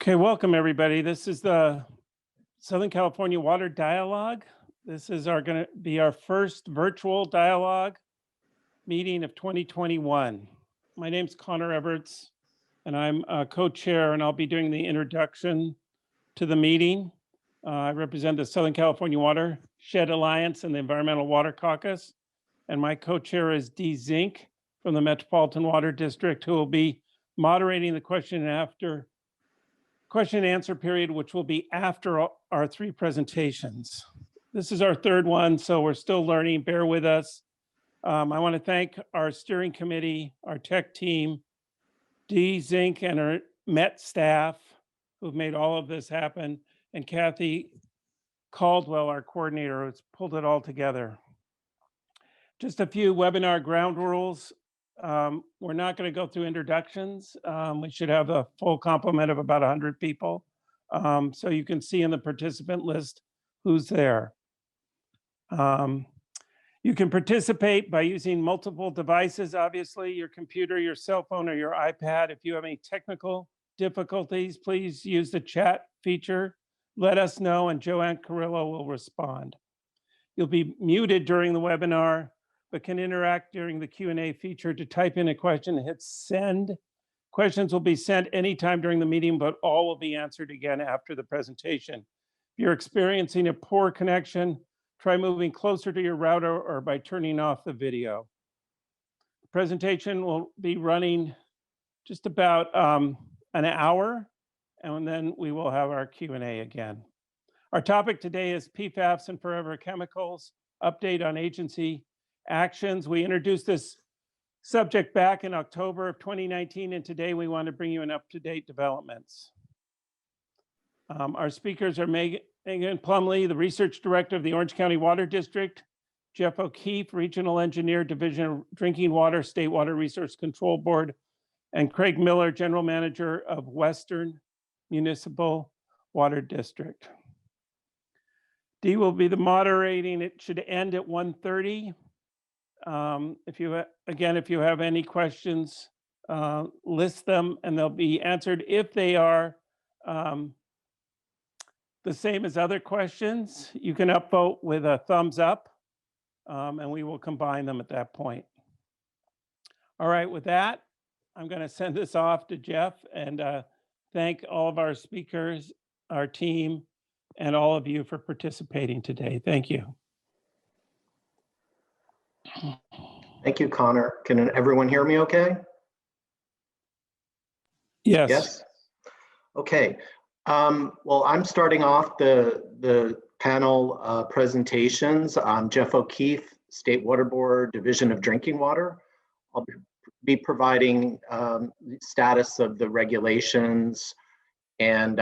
Okay, welcome everybody. This is the Southern California Water Dialogue. This is going to be our first virtual dialogue meeting of 2021. My name's Connor Everts, and I'm co-chair, and I'll be doing the introduction to the meeting. I represent the Southern California Watershed Alliance and the Environmental Water Caucus, and my co-chair is Dee Zink from the Metropolitan Water District, who will be moderating the question and answer period, which will be after our three presentations. This is our third one, so we're still learning. Bear with us. I want to thank our steering committee, our tech team, Dee Zink and our Met staff who've made all of this happen, and Kathy Caldwell, our coordinator, who's pulled it all together. Just a few webinar ground rules. We're not going to go through introductions. We should have a full complement of about 100 people. So you can see in the participant list who's there. You can participate by using multiple devices, obviously, your computer, your cell phone, or your iPad. If you have any technical difficulties, please use the chat feature. Let us know, and Joanne Carrillo will respond. You'll be muted during the webinar, but can interact during the Q&A feature to type in a question and hit send. Questions will be sent anytime during the meeting, but all will be answered again after the presentation. If you're experiencing a poor connection, try moving closer to your router or by turning off the video. The presentation will be running just about an hour, and then we will have our Q&A again. Our topic today is PFAS and forever chemicals, update on agency actions. We introduced this subject back in October of 2019, and today we want to bring you an up-to-date developments. Our speakers are Megan Plumley, the Research Director of the Orange County Water District, Jeff O'Keefe, Regional Engineer, Division of Drinking Water, State Water Resource Control Board, and Craig Miller, General Manager of Western Municipal Water District. Dee will be the moderating. It should end at 1:30. If you have any questions, list them and they'll be answered. If they are the same as other questions, you can upvote with a thumbs up, and we will combine them at that point. All right, with that, I'm going to send this off to Jeff and thank all of our speakers, our team, and all of you for participating today. Thank you. Thank you, Connor. Can everyone hear me okay? Yes. Yes? Okay. Well, I'm starting off the panel presentations. I'm Jeff O'Keefe, State Water Board, Division of Drinking Water. I'll be providing status of the regulations and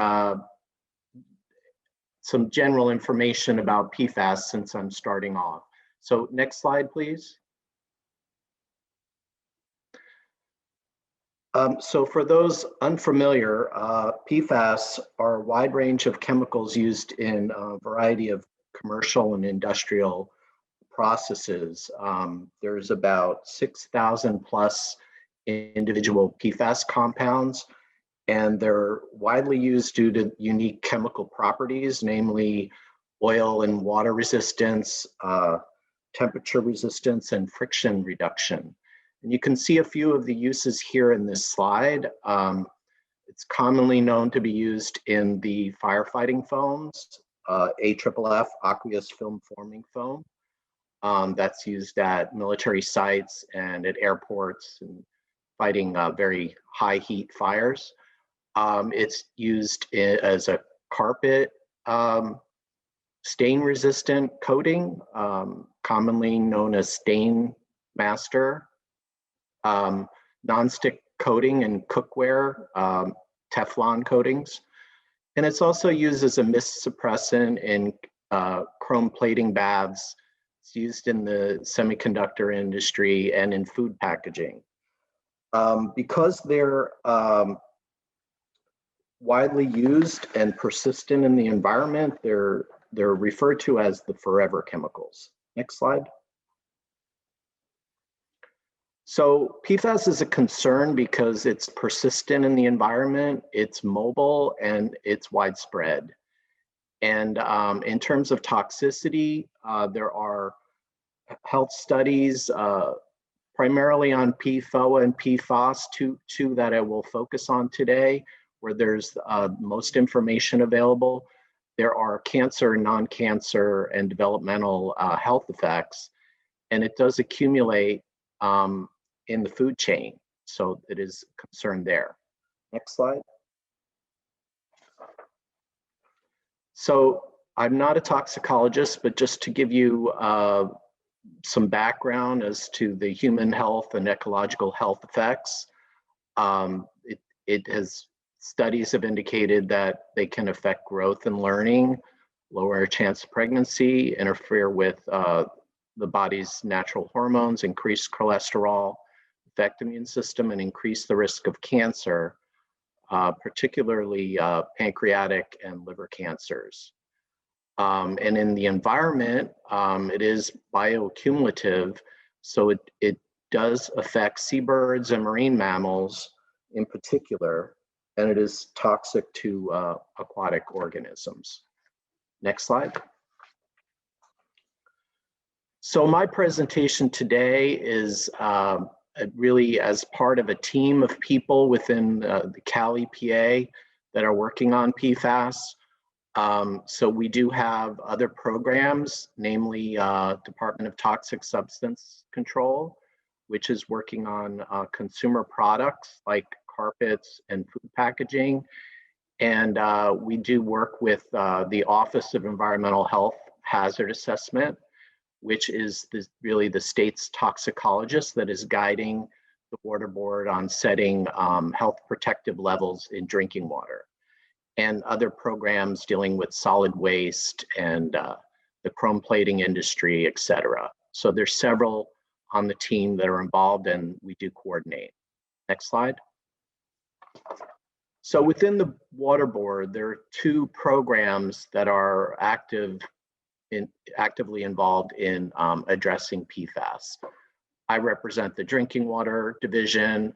some general information about PFAS since I'm starting off. So next slide, please. So for those unfamiliar, PFAS are a wide range of chemicals used in a variety of commercial and industrial processes. There's about 6,000 plus individual PFAS compounds, and they're widely used due to unique chemical properties, namely oil and water resistance, temperature resistance, and friction reduction. And you can see a few of the uses here in this slide. It's commonly known to be used in the firefighting foams, AFFF, aqueous film forming foam. That's used at military sites and at airports and fighting very high heat fires. It's used as a carpet stain resistant coating, commonly known as Stain Master. Non-stick coating in cookware, Teflon coatings. And it's also used as a mist suppressant in chrome plating baths. It's used in the semiconductor industry and in food packaging. Because they're widely used and persistent in the environment, they're referred to as the forever chemicals. Next slide. So PFAS is a concern because it's persistent in the environment, it's mobile, and it's widespread. And in terms of toxicity, there are health studies primarily on PFOA and Pfas, two that I will focus on today, where there's most information available. There are cancer, non-cancer, and developmental health effects, and it does accumulate in the food chain. So it is a concern there. Next slide. So I'm not a toxicologist, but just to give you some background as to the human health and ecological health effects, studies have indicated that they can affect growth and learning, lower a chance of pregnancy, interfere with the body's natural hormones, increase cholesterol, affect immune system, and increase the risk of cancer, particularly pancreatic and liver cancers. And in the environment, it is bioaccumulative, so it does affect seabirds and marine mammals in particular, and it is toxic to aquatic organisms. Next slide. So my presentation today is really as part of a team of people within the Cal EPA that are working on PFAS. So we do have other programs, namely Department of Toxic Substance Control, which is working on consumer products like carpets and food packaging. And we do work with the Office of Environmental Health Hazard Assessment, which is really the state's toxicologist that is guiding the Water Board on setting health protective levels in drinking water, and other programs dealing with solid waste and the chrome plating industry, et cetera. So there's several on the team that are involved, and we do coordinate. Next slide. So within the Water Board, there are two programs that are actively involved in addressing PFAS. I represent the Drinking Water Division,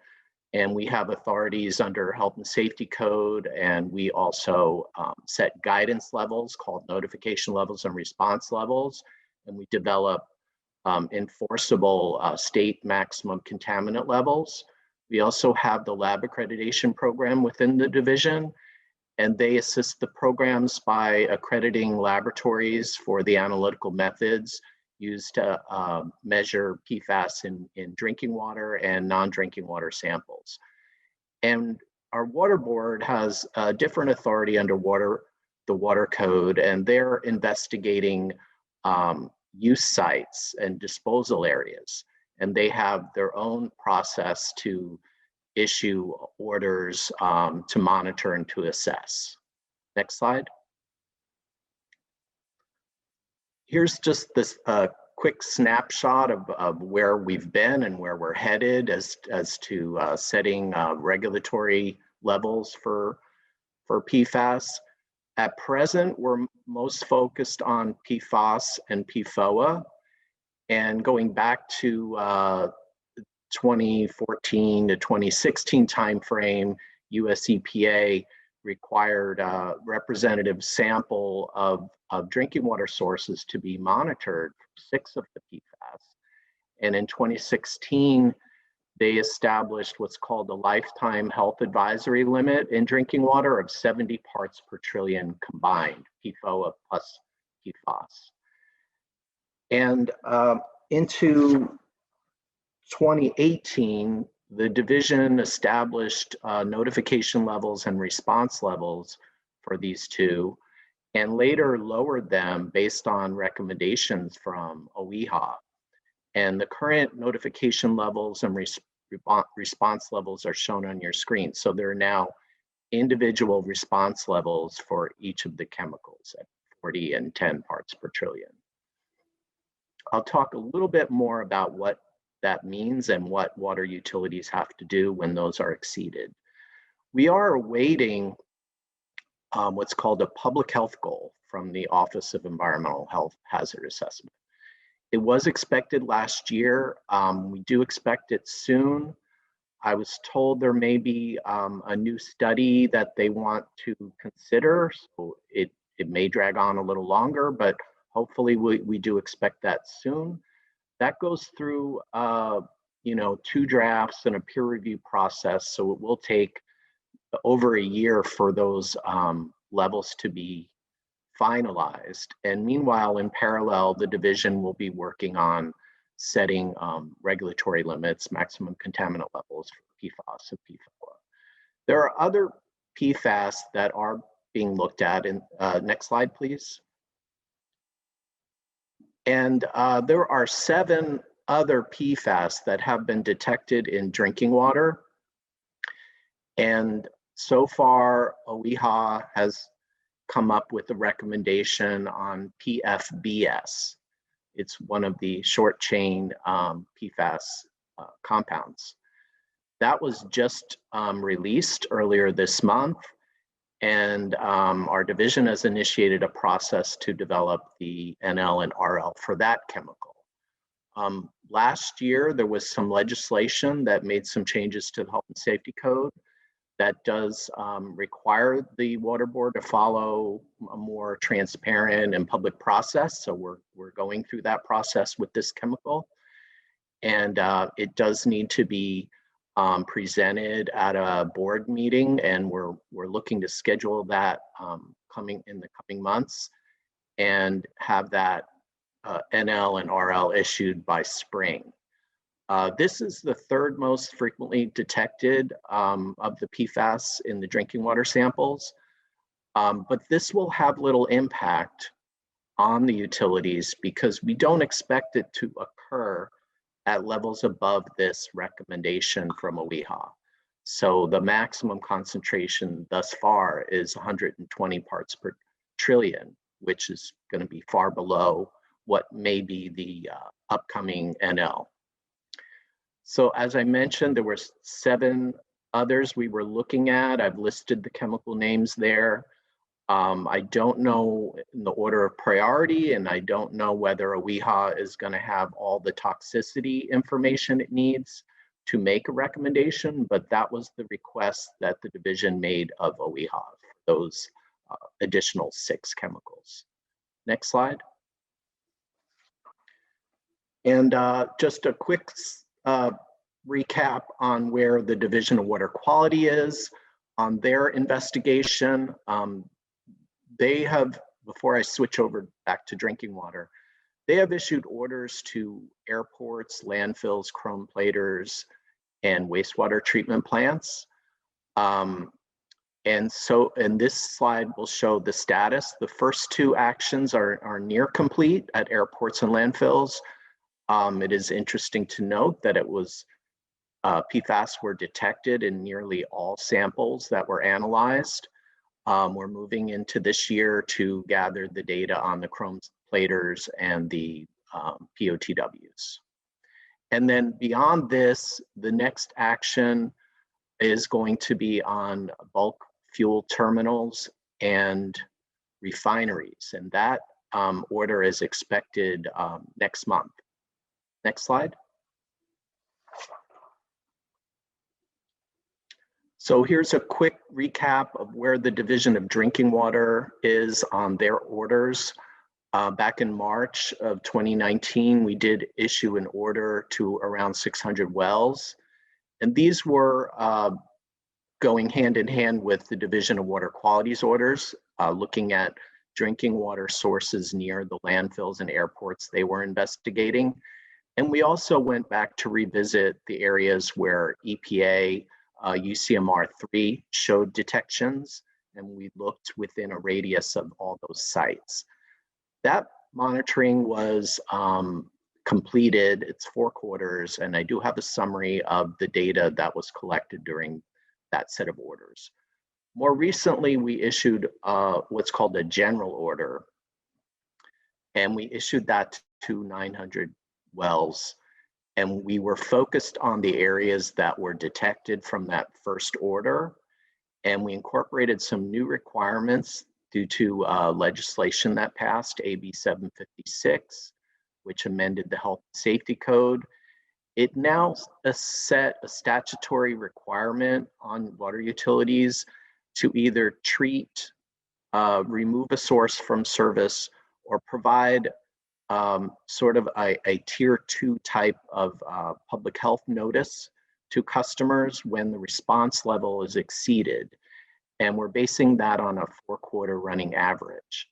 and we have authorities under Health and Safety Code, and we also set guidance levels called notification levels and response levels, and we develop enforceable state maximum contaminant levels. We also have the lab accreditation program within the division, and they assist the programs by accrediting laboratories for the analytical methods used to measure PFAS in drinking water and non-drinking water samples. And our Water Board has a different authority under the Water Code, and they're investigating use sites and disposal areas. And they have their own process to issue orders to monitor and to assess. Next slide. Here's just this quick snapshot of where we've been and where we're headed as to setting regulatory levels for PFAS. At present, we're most focused on PFAS and PFOA. And going back to 2014 to 2016 timeframe, US EPA required a representative sample of drinking water sources to be monitored, 6 of the PFAS. And in 2016, they established what's called the lifetime health advisory limit in drinking water of 70 parts per trillion combined, PFOA plus PFAS. And into 2018, the division established notification levels and response levels for these two, and later lowered them based on recommendations from OEHA. And the current notification levels and response levels are shown on your screen. So there are now individual response levels for each of the chemicals at 40 and 10 parts per trillion. I'll talk a little bit more about what that means and what water utilities have to do when those are exceeded. We are awaiting what's called a public health goal from the Office of Environmental Health Hazard Assessment. It was expected last year. We do expect it soon. I was told there may be a new study that they want to consider, so it may drag on a little longer, but hopefully we do expect that soon. That goes through 2 drafts and a peer review process, so it will take over a year for those levels to be finalized. And meanwhile, in parallel, the division will be working on setting regulatory limits, maximum contaminant levels for PFAS and PFOA. There are other PFAS that are being looked at. In next slide, please. And there are 7 other PFAS that have been detected in drinking water. And so far, OEHA has come up with a recommendation on PFBS. It's one of the short chain PFAS compounds. That was just released earlier this month, and our division has initiated a process to develop the NL and RL for that chemical. Last year, there was some legislation that made some changes to the Health and Safety Code that does require the Water Board to follow a more transparent and public process. So we're going through that process with this chemical. And it does need to be presented at a board meeting, and we're looking to schedule that coming in the coming months and have that NL and RL issued by spring. This is the 3rd most frequently detected of the PFAS in the drinking water samples, but this will have little impact on the utilities because we don't expect it to occur at levels above this recommendation from OEHA. So the maximum concentration thus far is 120 parts per trillion, which is going to be far below what may be the upcoming NL. So as I mentioned, there were 7 others we were looking at. I've listed the chemical names there. I don't know in the order of priority, and I don't know whether OEHA is going to have all the toxicity information it needs to make a recommendation, but that was the request that the division made of OEHA, those additional 6 chemicals. Next slide. And just a quick recap on where the Division of Water Quality is on their investigation. They have, before I switch over back to drinking water, they have issued orders to airports, landfills, chrome platers, and wastewater treatment plants. And this slide will show the status. The first 2 actions are near complete at airports and landfills. It is interesting to note that it was PFAS were detected in nearly all samples that were analyzed. We're moving into this year to gather the data on the chrome platers and the POTWs. And then beyond this, the next action is going to be on bulk fuel terminals and refineries. And that order is expected next month. Next slide. So here's a quick recap of where the Division of Drinking Water is on their orders. Back in March of 2019, we did issue an order to around 600 wells. And these were going hand in hand with the Division of Water Quality's orders, looking at drinking water sources near the landfills and airports they were investigating. And we also went back to revisit the areas where EPA UCMR3 showed detections, and we looked within a radius of all those sites. That monitoring was completed. It's 4 quarters, and I do have a summary of the data that was collected during that set of orders. More recently, we issued what's called a general order, and we issued that to 900 wells. And we were focused on the areas that were detected from that first order. And we incorporated some new requirements due to legislation that passed, AB 756, which amended the health and safety code. It now set a statutory requirement on water utilities to either treat, remove a source from service, or provide sort of a tier 2 type of public health notice to customers when the response level is exceeded. And we're basing that on a 4-quarter running average.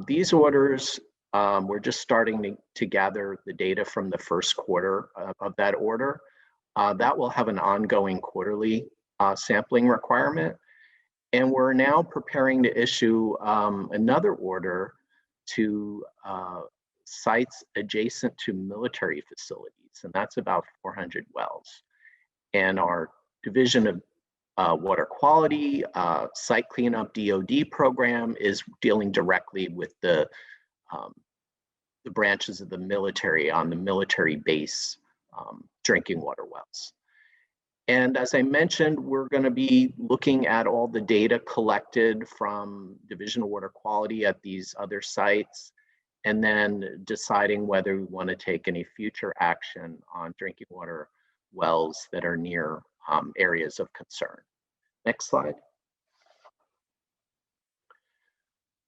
These orders, we're just starting to gather the data from the first quarter of that order. That will have an ongoing quarterly sampling requirement. And we're now preparing to issue another order to sites adjacent to military facilities, and that's about 400 wells. And our Division of Water Quality Site Cleanup DoD program is dealing directly with the branches of the military on the military base drinking water wells. And as I mentioned, we're going to be looking at all the data collected from Division of Water Quality at these other sites, and then deciding whether we want to take any future action on drinking water wells that are near areas of concern. Next slide.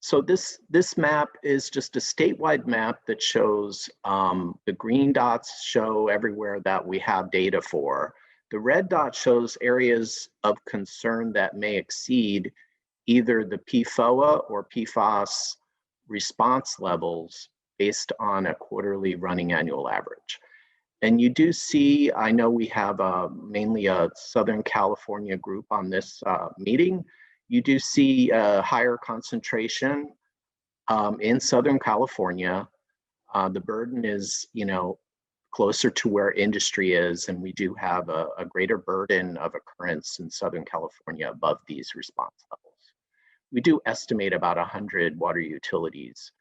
So this map is just a statewide map that shows the green dots show everywhere that we have data for. The red dot shows areas of concern that may exceed either the PFOA or PFAS response levels based on a quarterly running annual average. And you do see, I know we have mainly a Southern California group on this meeting. You do see a higher concentration in Southern California. The burden is, closer to where industry is, and we do have a greater burden of occurrence in Southern California above these response levels. We do estimate about 100 water utilities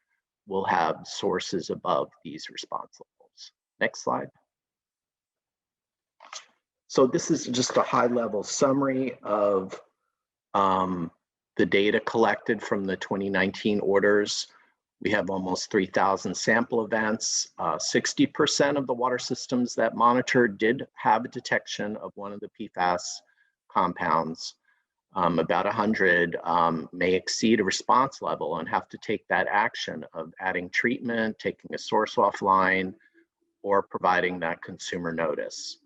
will have sources above these response levels. Next slide. So this is just a high-level summary of the data collected from the 2019 orders. We have almost 3,000 sample events. 60% of the water systems that monitored did have a detection of one of the PFAS compounds. About 100 may exceed a response level and have to take that action of adding treatment, taking a source offline, or providing that consumer notice.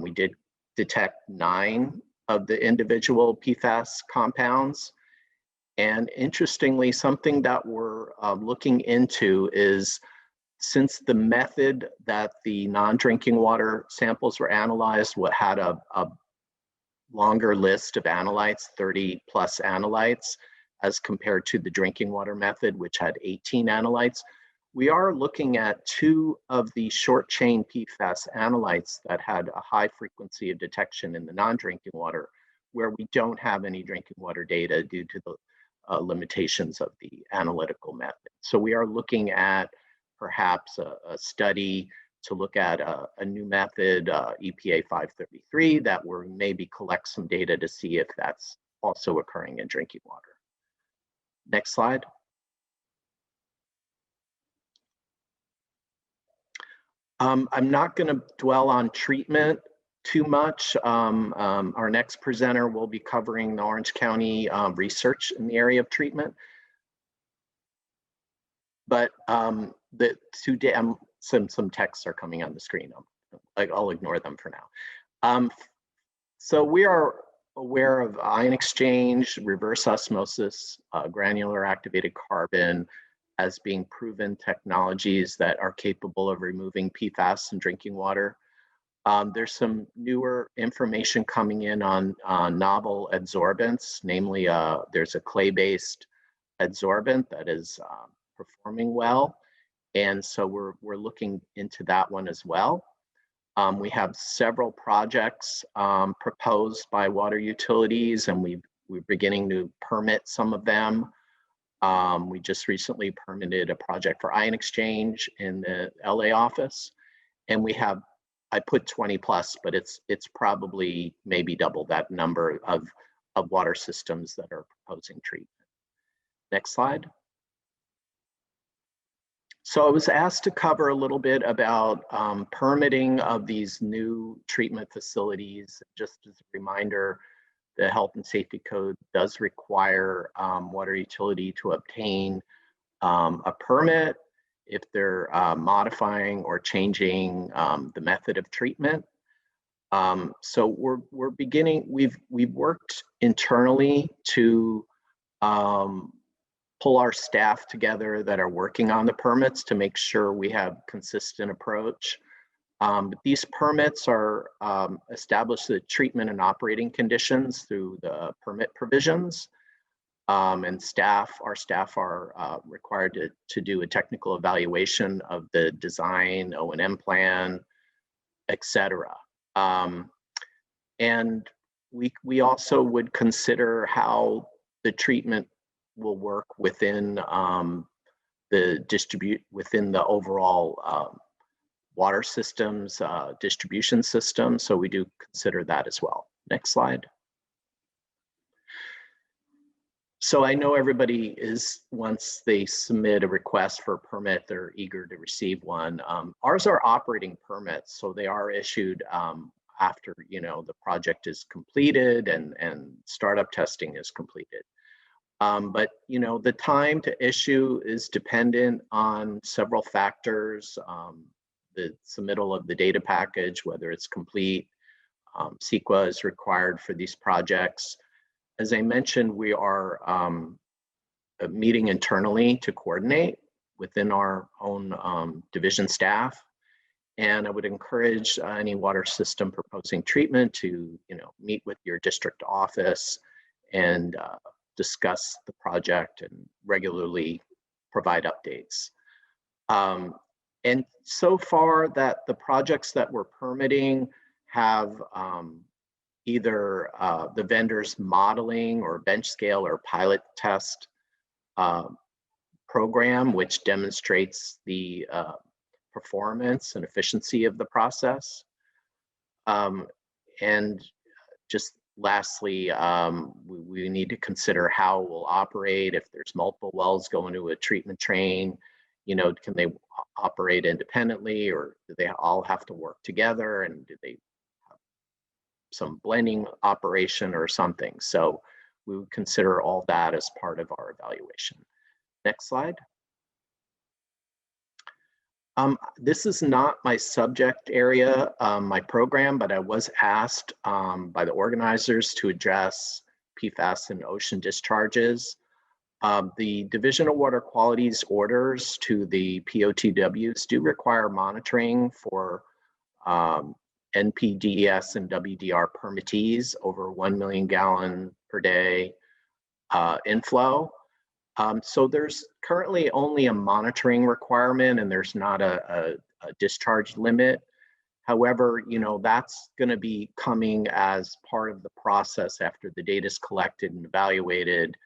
We did detect 9 of the individual PFAS compounds. And interestingly, something that we're looking into is, since the method that the non-drinking water samples were analyzed had a longer list of analytes, 30 plus analytes, as compared to the drinking water method, which had 18 analytes, we are looking at 2 of the short chain PFAS analytes that had a high frequency of detection in the non-drinking water, where we don't have any drinking water data due to the limitations of the analytical method. So we are looking at perhaps a study to look at a new method, EPA 533, that will maybe collect some data to see if that's also occurring in drinking water. Next slide. I'm not going to dwell on treatment too much. Our next presenter will be covering the Orange County research in the area of treatment. But some texts are coming on the screen. I'll ignore them for now. So we are aware of ion exchange, reverse osmosis, granular activated carbon as being proven technologies that are capable of removing PFAS in drinking water. There's some newer information coming in on novel adsorbents, namely there's a clay-based adsorbent that is performing well. And so we're looking into that one as well. We have several projects proposed by water utilities, and we're beginning to permit some of them. We just recently permitted a project for ion exchange in the LA office, and we have, I put 20 plus, but it's probably maybe double that number of water systems that are proposing treatment. Next slide. So I was asked to cover a little bit about permitting of these new treatment facilities. Just as a reminder, the Health and Safety Code does require water utility to obtain a permit if they're modifying or changing the method of treatment. So we're beginning. We've worked internally to pull our staff together that are working on the permits to make sure we have consistent approach. But these permits are establish the treatment and operating conditions through the permit provisions. And our staff are required to do a technical evaluation of the design, O&M plan, et cetera. And we also would consider how the treatment will work within within the overall water systems distribution system. So we do consider that as well. Next slide. So I know everybody is, once they submit a request for a permit, they're eager to receive one. Ours are operating permits, so they are issued after the project is completed and startup testing is completed. But the time to issue is dependent on several factors. The submittal of the data package, whether it's complete, CEQA is required for these projects. As I mentioned, we are meeting internally to coordinate within our own division staff. And I would encourage any water system proposing treatment to meet with your district office and discuss the project and regularly provide updates. And so far that the projects that we're permitting have either the vendor's modeling or bench scale or pilot test program, which demonstrates the performance and efficiency of the process. And just lastly, we need to consider how it will operate. If there's multiple wells going to a treatment train, can they operate independently, or do they all have to work together, and do they have some blending operation or something? So we would consider all that as part of our evaluation. Next slide. This is not my subject area, my program, but I was asked by the organizers to address PFAS and ocean discharges. The Division of Water Quality's orders to the POTWs do require monitoring for NPDES and WDR permittees over 1 million gallon per day inflow. So there's currently only a monitoring requirement, and there's not a discharge limit. However, that's going to be coming as part of the process after the data is collected and evaluated.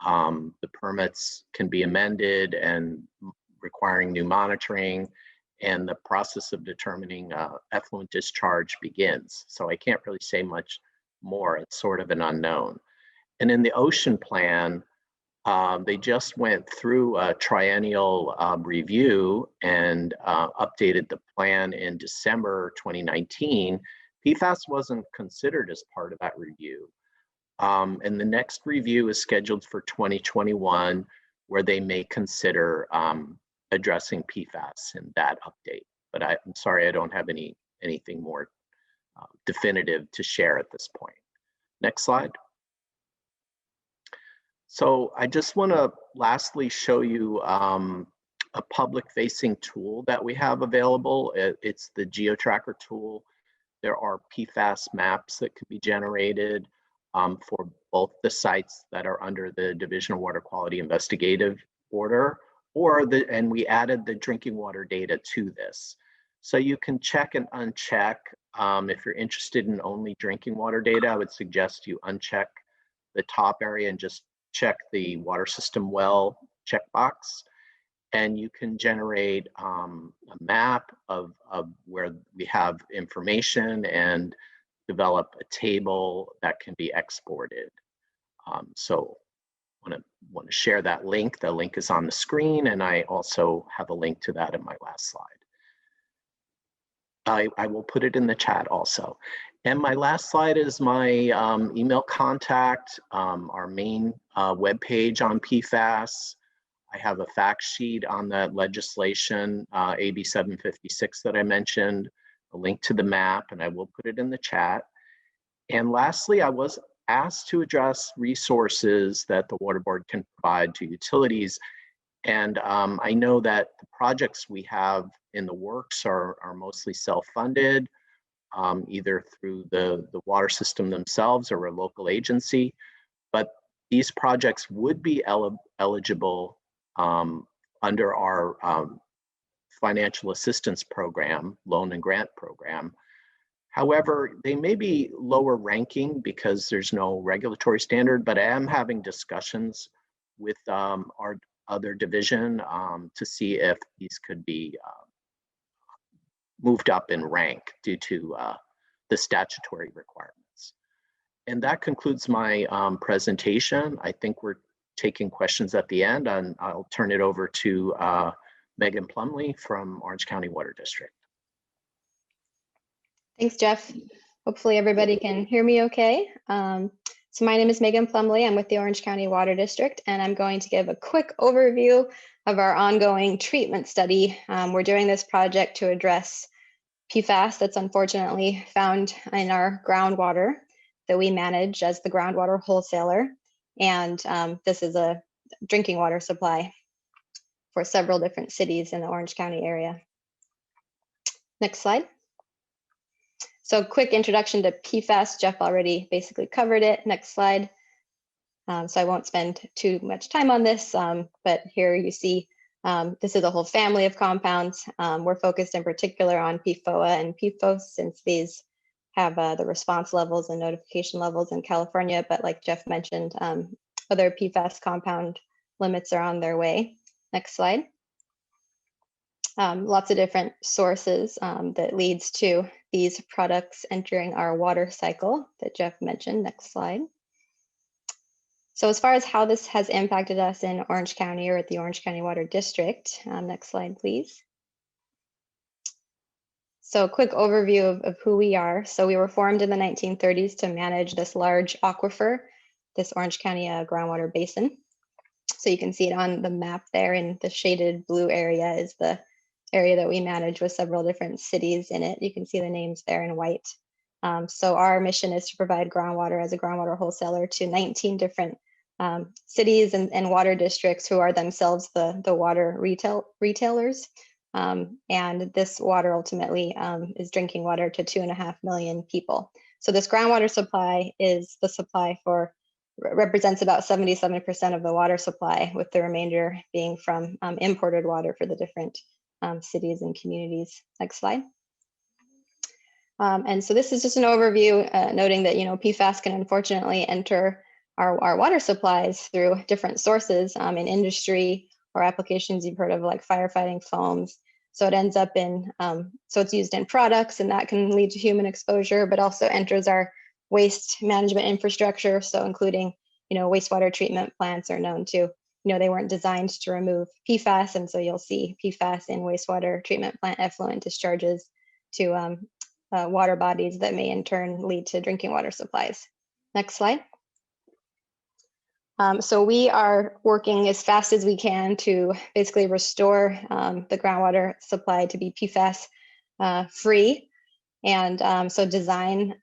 The permits can be amended and requiring new monitoring, and the process of determining effluent discharge begins. So I can't really say much more. It's sort of an unknown. And in the ocean plan, they just went through a triennial review and updated the plan in December 2019. PFAS wasn't considered as part of that review. And the next review is scheduled for 2021, where they may consider addressing PFAS in that update. But I'm sorry, I don't have anything more definitive to share at this point. Next slide. So I just want to lastly show you a public-facing tool that we have available. It's the Geotracker tool. There are PFAS maps that can be generated for both the sites that are under the Division of Water Quality Investigative Order, and we added the drinking water data to this. So you can check and uncheck. If you're interested in only drinking water data, I would suggest you uncheck the top area and just check the water system well checkbox, and you can generate a map of where we have information and develop a table that can be exported. So want to share that link. The link is on the screen, and I also have a link to that in my last slide. I will put it in the chat also. And my last slide is my email contact, our main webpage on PFAS. I have a fact sheet on that legislation, AB 756 that I mentioned, a link to the map, and I will put it in the chat. And lastly, I was asked to address resources that the Water Board can provide to utilities. And I know that the projects we have in the works are mostly self-funded, either through the water system themselves or a local agency. But these projects would be eligible under our financial assistance program, loan and grant program. However, they may be lower ranking because there's no regulatory standard, but I am having discussions with our other division to see if these could be moved up in rank due to the statutory requirements. And that concludes my presentation. I think we're taking questions at the end, and I'll turn it over to Megan Plumley from Orange County Water District. Thanks, Jeff. Hopefully everybody can hear me okay. So my name is Megan Plumley. I'm with the Orange County Water District, and I'm going to give a quick overview of our ongoing treatment study. We're doing this project to address PFAS that's unfortunately found in our groundwater that we manage as the groundwater wholesaler. And this is a drinking water supply for several different cities in the Orange County area. Next slide. So quick introduction to PFAS. Jeff already basically covered it. Next slide. So I won't spend too much time on this, but here you see this is a whole family of compounds. We're focused in particular on PFOA and PFOS since these have the response levels and notification levels in California, but like Jeff mentioned, other PFAS compound limits are on their way. Next slide. Lots of different sources that leads to these products entering our water cycle that Jeff mentioned. Next slide. So as far as how this has impacted us in Orange County or at the Orange County Water District, next slide, please. So a quick overview of who we are. So we were formed in the 1930s to manage this large aquifer, this Orange County groundwater basin. So you can see it on the map there in the shaded blue area is the area that we manage with several different cities in it. You can see the names there in white. So our mission is to provide groundwater as a groundwater wholesaler to 19 different cities and water districts who are themselves the water retailers. And this water ultimately is drinking water to 2.5 million people. So this groundwater supply is the supply for, represents about 77% of the water supply, with the remainder being from imported water for the different cities and communities. Next slide. And so this is just an overview noting that, PFAS can unfortunately enter our water supplies through different sources in industry or applications you've heard of like firefighting foams. So it ends up in, so it's used in products and that can lead to human exposure, but also enters our waste management infrastructure. So including, wastewater treatment plants are known to, they weren't designed to remove PFAS. And so you'll see PFAS in wastewater treatment plant effluent discharges to water bodies that may in turn lead to drinking water supplies. Next slide. So we are working as fast as we can to basically restore the groundwater supply to be PFAS free. And so design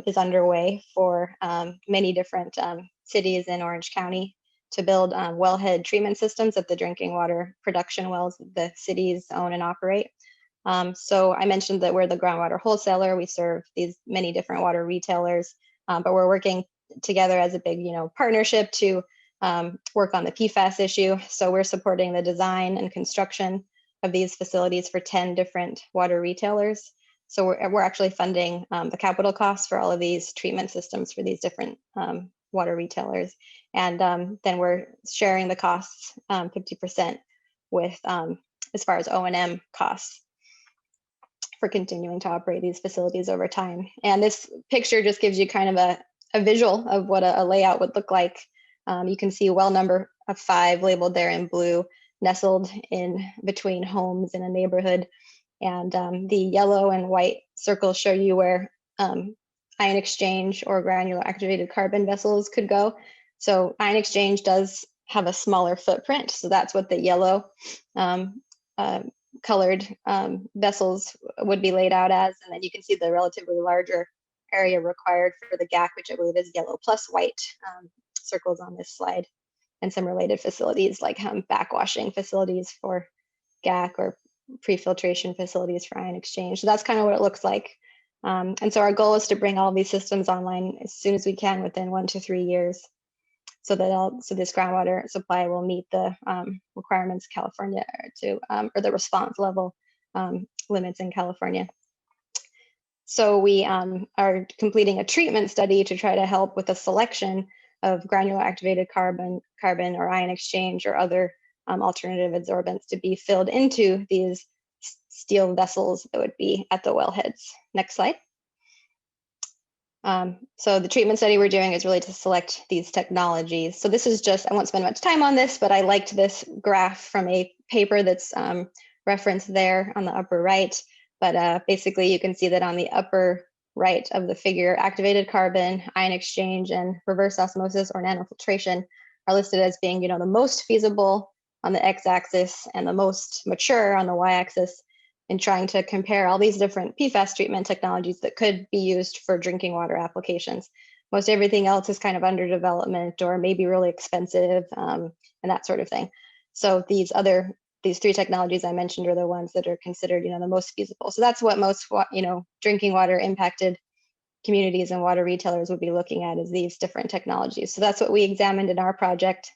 is underway for many different cities in Orange County to build wellhead treatment systems at the drinking water production wells that the cities own and operate. So I mentioned that we're the groundwater wholesaler. We serve these many different water retailers, but we're working together as a big, partnership to work on the PFAS issue. So we're supporting the design and construction of these facilities for 10 different water retailers. So we're actually funding the capital costs for all of these treatment systems for these different water retailers. And then we're sharing the costs 50% with as far as O&M costs for continuing to operate these facilities over time. And this picture just gives you kind of a visual of what a layout would look like You can see well number of 5 labeled there in blue, nestled in between homes in a neighborhood. And the yellow and white circles show you where ion exchange or granular activated carbon vessels could go. So ion exchange does have a smaller footprint. So that's what the yellow colored vessels would be laid out as. And then you can see the relatively larger area required for the GAC, which I believe is yellow plus white circles on this slide, and some related facilities like backwashing facilities for GAC or pre-filtration facilities for ion exchange. So that's kind of what it looks like. And so our goal is to bring all these systems online as soon as we can within 1 to 3 years, so that this groundwater supply will meet the requirements of California or the response level limits in California. So we are completing a treatment study to try to help with a selection of granular activated carbon or ion exchange or other alternative adsorbents to be filled into these steel vessels that would be at the wellheads. Next slide. So the treatment study we're doing is really to select these technologies. So this is just, I won't spend much time on this, but I liked this graph from a paper that's referenced there on the upper right. But basically you can see that on the upper right of the figure, activated carbon, ion exchange, and reverse osmosis or nanofiltration are listed as being, the most feasible on the x-axis and the most mature on the y-axis, in trying to compare all these different PFAS treatment technologies that could be used for drinking water applications. Most everything else is kind of under development or maybe really expensive and that sort of thing. So these 3 technologies I mentioned are the ones that are considered, the most feasible. So that's what most, drinking water impacted communities and water retailers would be looking at, is these different technologies. So that's what we examined in our project.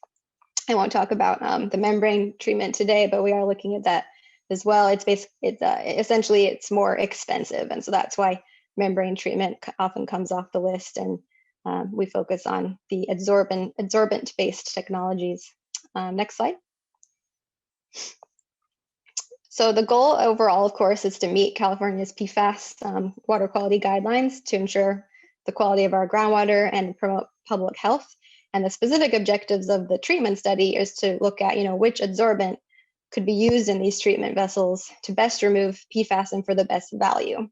I won't talk about the membrane treatment today, but we are looking at that as well. Essentially it's more expensive, and so that's why membrane treatment often comes off the list, and we focus on the adsorbent-based technologies. Next slide. So the goal overall, of course, is to meet California's PFAS water quality guidelines to ensure the quality of our groundwater and promote public health. And the specific objectives of the treatment study is to look at, which adsorbent could be used in these treatment vessels to best remove PFAS and for the best value.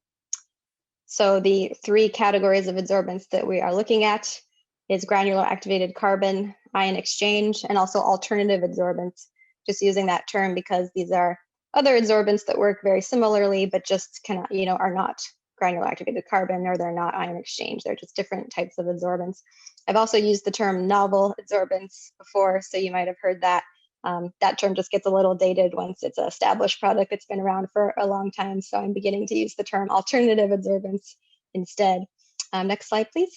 So the 3 categories of adsorbents that we are looking at is granular activated carbon, ion exchange, and also alternative adsorbents, just using that term because these are other adsorbents that work very similarly, but just cannot, are not granular activated carbon, or they're not ion exchange. They're just different types of adsorbents. I've also used the term novel adsorbents before, so you might have heard that. That term just gets a little dated once it's an established product that's been around for a long time. So I'm beginning to use the term alternative adsorbents instead. Next slide, please.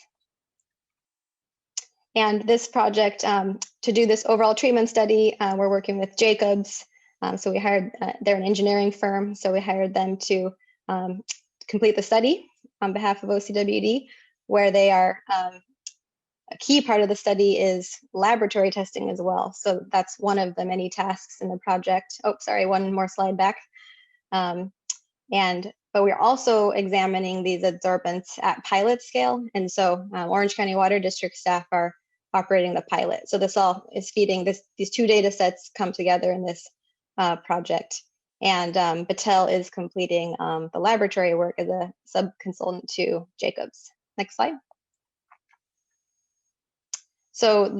And this project, to do this overall treatment study, we're working with Jacobs. So we hired, they're an engineering firm, so we hired them to complete the study on behalf of OCWD, where they are, a key part of the study is laboratory testing as well. So that's one of the many tasks in the project. Oh, sorry, one more slide back. But we're also examining these adsorbents at pilot scale. And so Orange County Water District staff are operating the pilot. So this all is feeding these 2 data sets come together in this project. And Battelle is completing the laboratory work as a sub-consultant to Jacobs. Next slide. So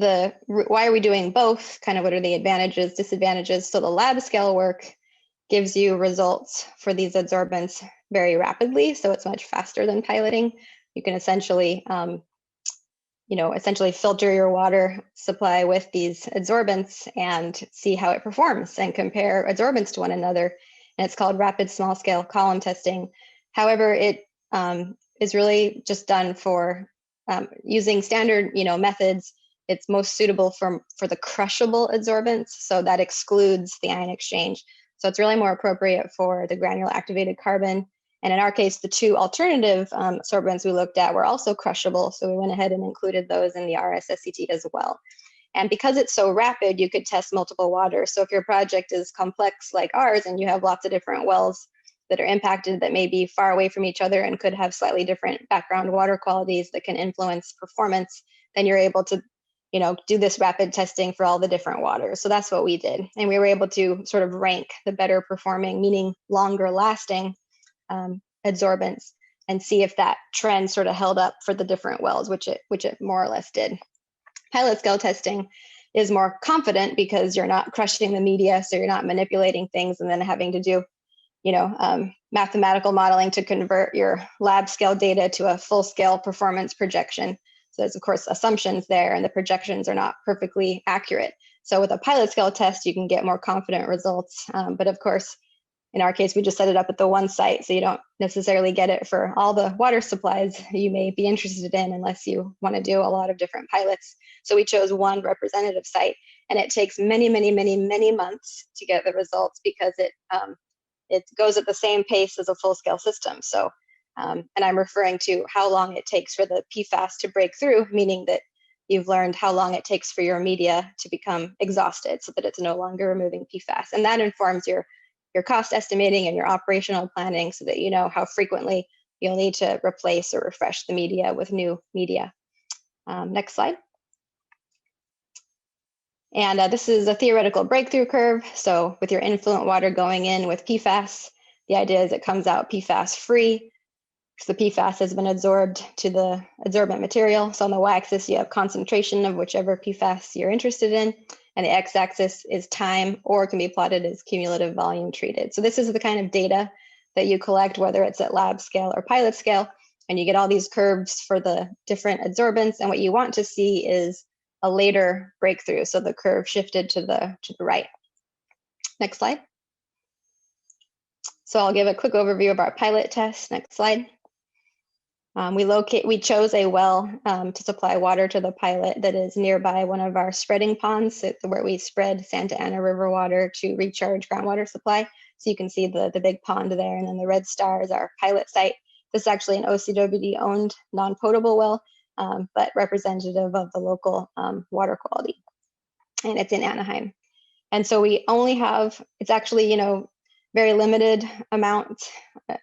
why are we doing both? Kind of what are the advantages, disadvantages? So the lab scale work gives you results for these adsorbents very rapidly. So it's much faster than piloting. You can essentially, essentially filter your water supply with these adsorbents and see how it performs and compare adsorbents to one another. And it's called rapid small scale column testing. However, it is really just done for using standard, methods. It's most suitable for the crushable adsorbents. So that excludes the ion exchange. So it's really more appropriate for the granular activated carbon. And in our case, the 2 alternative adsorbents we looked at were also crushable. So we went ahead and included those in the RSSCT as well. And because it's so rapid, you could test multiple waters. So if your project is complex like ours and you have lots of different wells that are impacted that may be far away from each other and could have slightly different background water qualities that can influence performance, then you're able to do this rapid testing for all the different waters. So that's what we did. And we were able to sort of rank the better performing, meaning longer lasting adsorbents, and see if that trend sort of held up for the different wells, which it more or less did. Pilot scale testing is more confident because you're not crushing the media, so you're not manipulating things and then having to do mathematical modeling to convert your lab scale data to a full scale performance projection. So there's of course assumptions there, and the projections are not perfectly accurate. So with a pilot scale test, you can get more confident results. But of course, in our case, we just set it up at the one site, so you don't necessarily get it for all the water supplies you may be interested in unless you want to do a lot of different pilots. So we chose one representative site, and it takes many, many, many, many months to get the results because it goes at the same pace as a full-scale system. So, and I'm referring to how long it takes for the PFAS to break through, meaning that you've learned how long it takes for your media to become exhausted so that it's no longer removing PFAS. And that informs your cost estimating and your operational planning so that you know how frequently you'll need to replace or refresh the media with new media. Next slide. And this is a theoretical breakthrough curve. So with your influent water going in with PFAS, the idea is it comes out PFAS free because the PFAS has been adsorbed to the adsorbent material. So on the y-axis, you have concentration of whichever PFAS you're interested in, and the x-axis is time, or it can be plotted as cumulative volume treated. So this is the kind of data that you collect, whether it's at lab scale or pilot scale, and you get all these curves for the different adsorbents. And what you want to see is a later breakthrough. So the curve shifted to the right. Next slide. So I'll give a quick overview of our pilot test. Next slide. We chose a well to supply water to the pilot that is nearby one of our spreading ponds, where we spread Santa Ana River water to recharge groundwater supply. So you can see the big pond there, and then the red star is our pilot site. This is actually an OCWD owned non-potable well, but representative of the local water quality. And it's in Anaheim. And so we only have, it's actually, very limited amount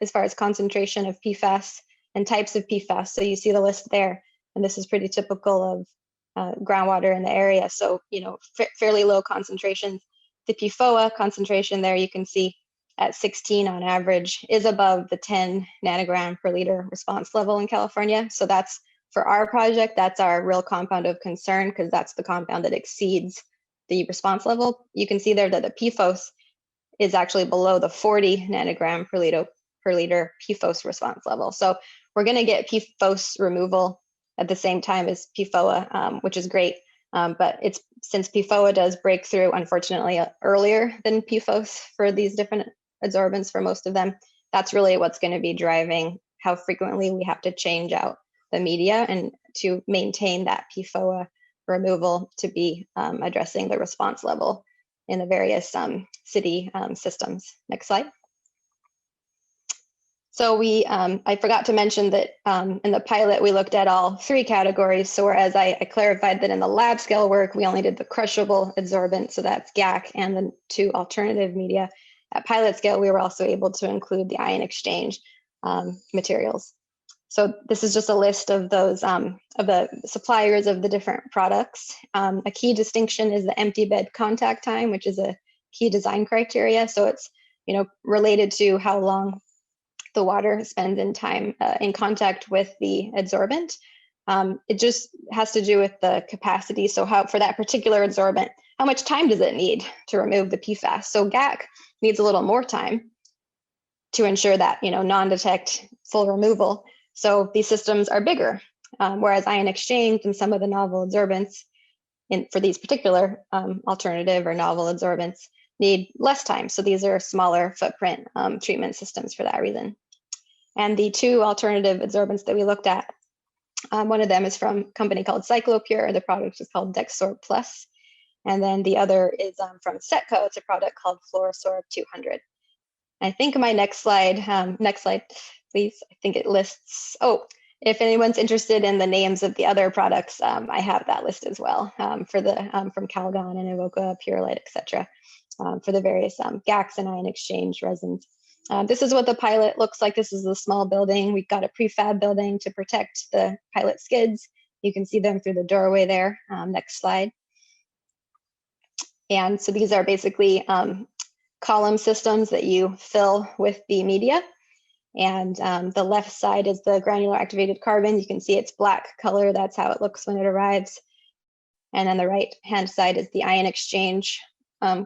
as far as concentration of PFAS and types of PFAS. So you see the list there, and this is pretty typical of groundwater in the area. So, fairly low concentrations. The PFOA concentration there, you can see at 16 on average, is above the 10 nanogram per liter response level in California. So that's, for our project, that's our real compound of concern, because that's the compound that exceeds the response level. You can see there that the PFOS is actually below the 40 nanogram per liter PFOS response level. So we're going to get PFOS removal at the same time as PFOA, which is great. But it's, since PFOA does break through, unfortunately, earlier than PFOS for these different adsorbents for most of them, that's really what's going to be driving how frequently we have to change out the media and to maintain that PFOA removal to be addressing the response level in the various city systems. Next slide. So I forgot to mention that in the pilot, we looked at all three categories. So whereas I clarified that in the lab scale work, we only did the crushable adsorbent, so that's GAC, and the two alternative media. At pilot scale, we were also able to include the ion exchange materials. So this is just a list of those, of the suppliers of the different products. A key distinction is the empty bed contact time, which is a key design criteria. So it's, related to how long the water spends in time in contact with the adsorbent. It just has to do with the capacity. So how, for that particular adsorbent, how much time does it need to remove the PFAS? So GAC needs a little more time to ensure that, non-detect full removal. So these systems are bigger, whereas ion exchange and some of the novel adsorbents for these particular alternative or novel adsorbents need less time. So these are smaller footprint treatment systems for that reason. And the two alternative adsorbents that we looked at, one of them is from a company called Cyclopure. The product is called Dexsorb Plus. And then the other is from Setco. It's a product called Fluorosorb 200. I think my next slide, please. I think it lists, if anyone's interested in the names of the other products, I have that list as well for the from Calgon and Evoca, Purelite, etc. For the various GACs and ion exchange resins. This is what the pilot looks like. This is a small building. We've got a prefab building to protect the pilot skids. You can see them through the doorway there. Next slide. And so these are basically column systems that you fill with the media. And the left side is the granular activated carbon. You can see it's black color. That's how it looks when it arrives. And then the right-hand side is the ion exchange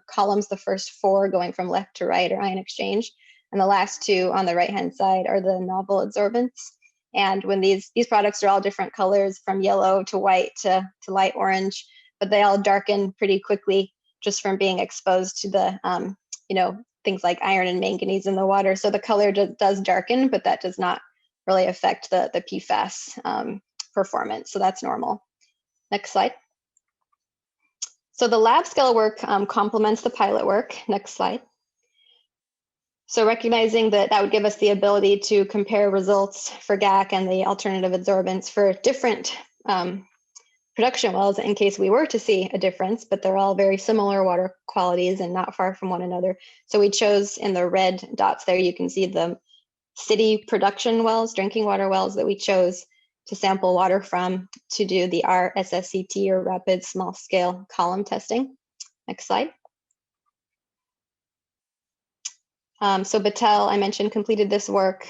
columns. The first 4 going from left to right are ion exchange. And the last 2 on the right-hand side are the novel adsorbents. And when these products are all different colors, from yellow to white to light orange, but they all darken pretty quickly just from being exposed to the, things like iron and manganese in the water. So the color does darken, but that does not really affect the PFAS performance. So that's normal. Next slide. So the lab scale work complements the pilot work. Next slide. So recognizing that would give us the ability to compare results for GAC and the alternative adsorbents for different production wells in case we were to see a difference, but they're all very similar water qualities and not far from one another. So we chose, in the red dots there, you can see the city production wells, drinking water wells that we chose to sample water from to do the RSSCT, or rapid small scale column testing. Next slide. So Battelle, I mentioned, completed this work.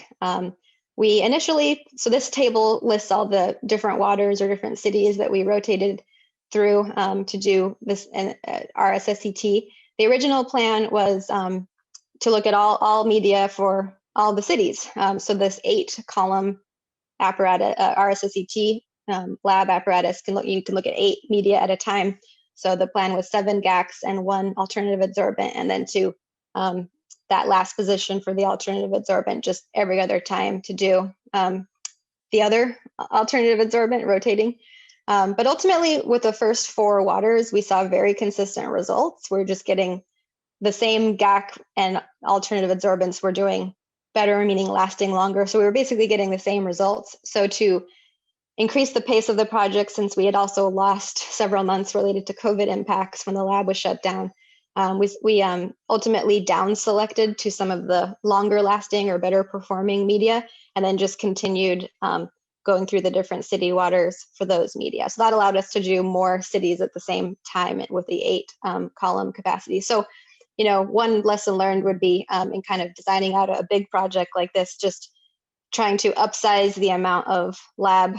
We initially, so this table lists all the different waters or different cities that we rotated through to do this RSSCT. The original plan was to look at all media for all the cities. So this 8-column apparatus, RSSCT lab apparatus, you can look at 8 media at a time. So the plan was 7 GACs and 1 alternative adsorbent, and then to that last position for the alternative adsorbent just every other time to do the other alternative adsorbent rotating. But ultimately, with the first 4 waters, we saw very consistent results. We're just getting the same GAC and alternative adsorbents were doing better, meaning lasting longer. So we were basically getting the same results. So to increase the pace of the project, since we had also lost several months related to COVID impacts when the lab was shut down, we ultimately down selected to some of the longer lasting or better performing media, and then just continued going through the different city waters for those media. So that allowed us to do more cities at the same time with the 8 column capacity. So, one lesson learned would be in kind of designing out a big project like this, just trying to upsize the amount of lab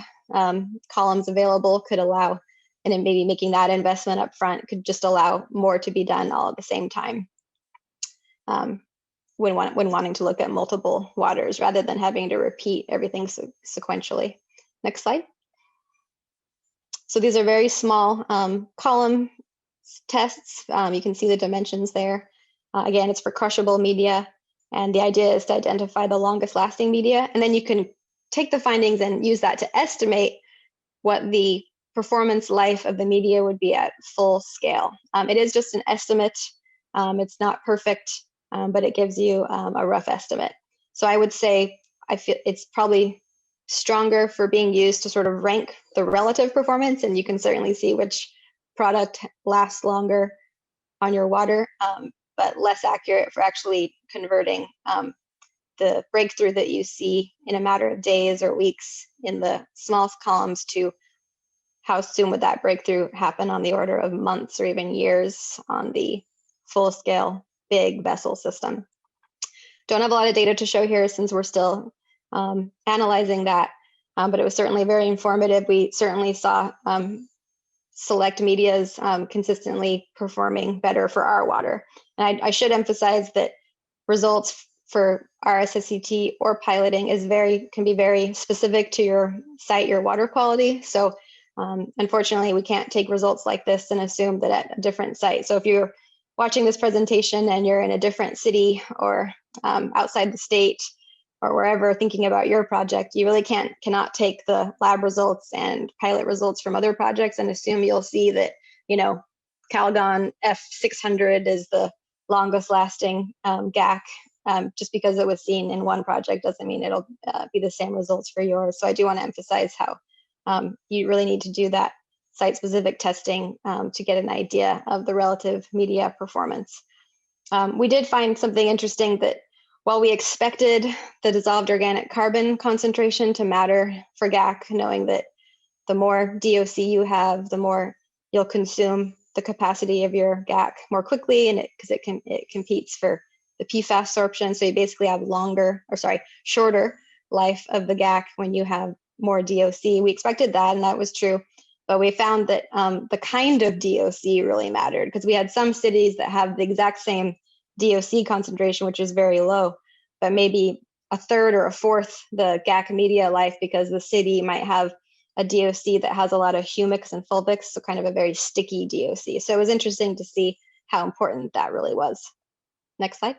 columns available could allow, and then maybe making that investment up front could just allow more to be done all at the same time when wanting to look at multiple waters rather than having to repeat everything sequentially. Next slide. So these are very small column tests. You can see the dimensions there. Again, it's for crushable media. And the idea is to identify the longest lasting media. And then you can take the findings and use that to estimate what the performance life of the media would be at full scale. It is just an estimate. It's not perfect, but it gives you a rough estimate. So I would say I feel it's probably stronger for being used to sort of rank the relative performance, and you can certainly see which product lasts longer on your water, but less accurate for actually converting the breakthrough that you see in a matter of days or weeks in the small columns to how soon would that breakthrough happen on the order of months or even years on the full scale big vessel system. Don't have a lot of data to show here since we're still analyzing that, but it was certainly very informative. We certainly saw select medias consistently performing better for our water. And I should emphasize that results for RSSCT or piloting can be very specific to your site, your water quality. So unfortunately, we can't take results like this and assume that at a different site. So if you're watching this presentation and you're in a different city or outside the state or wherever thinking about your project, you really cannot take the lab results and pilot results from other projects and assume you'll see that, Calgon F600 is the longest lasting GAC. Just because it was seen in one project doesn't mean it'll be the same results for yours. So I do want to emphasize how you really need to do that site-specific testing to get an idea of the relative media performance. We did find something interesting that while we expected the dissolved organic carbon concentration to matter for GAC, knowing that the more DOC you have, the more you'll consume the capacity of your GAC more quickly, and because it competes for the PFAS sorption. So you basically have shorter life of the GAC when you have more DOC. We expected that, and that was true. But we found that the kind of DOC really mattered, because we had some cities that have the exact same DOC concentration, which is very low, but maybe a third or a fourth the GAC media life, because the city might have a DOC that has a lot of humics and fulvics, so kind of a very sticky DOC. So it was interesting to see how important that really was. Next slide.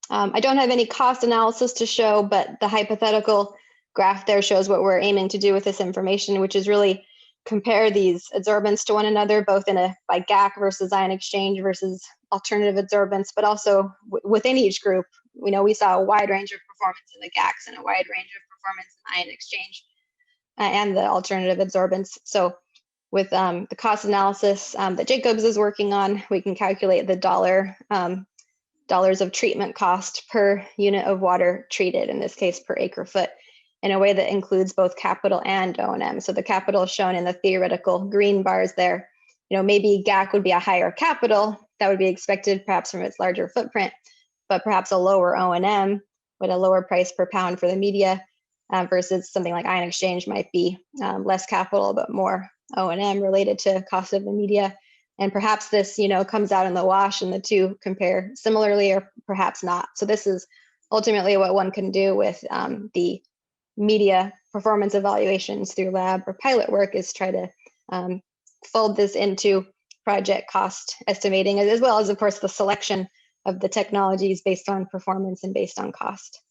I don't have any cost analysis to show, but the hypothetical graph there shows what we're aiming to do with this information, which is really compare these adsorbents to one another, both by GAC versus ion exchange versus alternative adsorbents, but also within each group. We saw a wide range of performance in the GACs and a wide range of performance in ion exchange and the alternative adsorbents. So with the cost analysis that Jacobs is working on, we can calculate the dollars of treatment cost per unit of water treated, in this case per acre foot, in a way that includes both capital and O&M. So the capital is shown in the theoretical green bars there. Maybe GAC would be a higher capital that would be expected perhaps from its larger footprint, but perhaps a lower O&M with a lower price per pound for the media versus something like ion exchange might be less capital, but more O&M related to cost of the media. And perhaps this, comes out in the wash and the two compare similarly or perhaps not. So this is ultimately what one can do with the media performance evaluations through lab or pilot work, is try to fold this into project cost estimating, as well as, of course, the selection of the technologies based on performance and based on cost.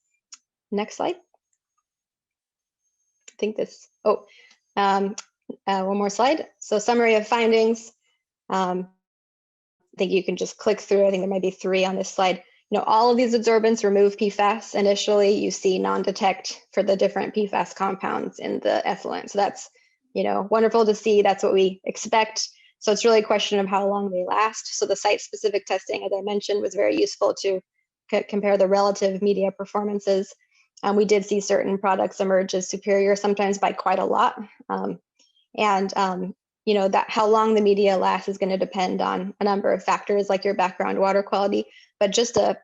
Next slide. I think this, one more slide. So summary of findings. I think you can just click through. I think there might be 3 on this slide. All of these adsorbents remove PFAS. Initially, you see non-detect for the different PFAS compounds in the effluent. So that's, wonderful to see. That's what we expect. So it's really a question of how long they last. So the site-specific testing, as I mentioned, was very useful to compare the relative media performances. We did see certain products emerge as superior, sometimes by quite a lot. That how long the media lasts is going to depend on a number of factors, like your background water quality, but just a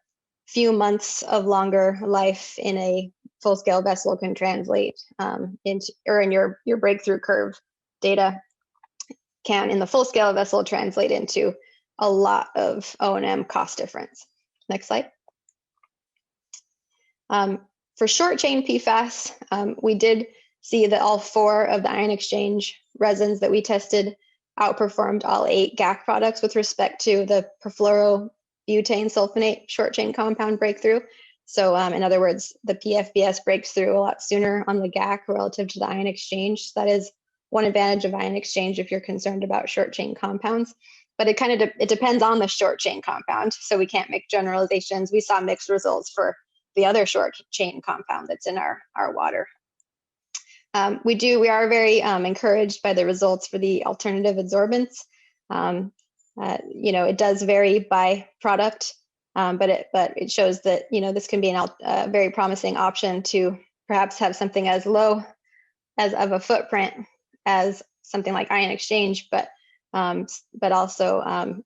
few months of longer life in a full-scale vessel can translate in your breakthrough curve data can, in the full-scale vessel, translate into a lot of O&M cost difference. Next slide. For short-chain PFAS, we did see that all 4 of the ion exchange resins that we tested outperformed all 8 GAC products with respect to the perfluorobutane sulfonate short chain compound breakthrough. So in other words, the PFBS breaks through a lot sooner on the GAC relative to the ion exchange. So that is one advantage of ion exchange if you're concerned about short chain compounds. But it depends on the short chain compound. So we can't make generalizations. We saw mixed results for the other short chain compound that's in our water. We are very encouraged by the results for the alternative adsorbents. It does vary by product, but it shows that this can be a very promising option to perhaps have something as low as of a footprint as something like ion exchange, but also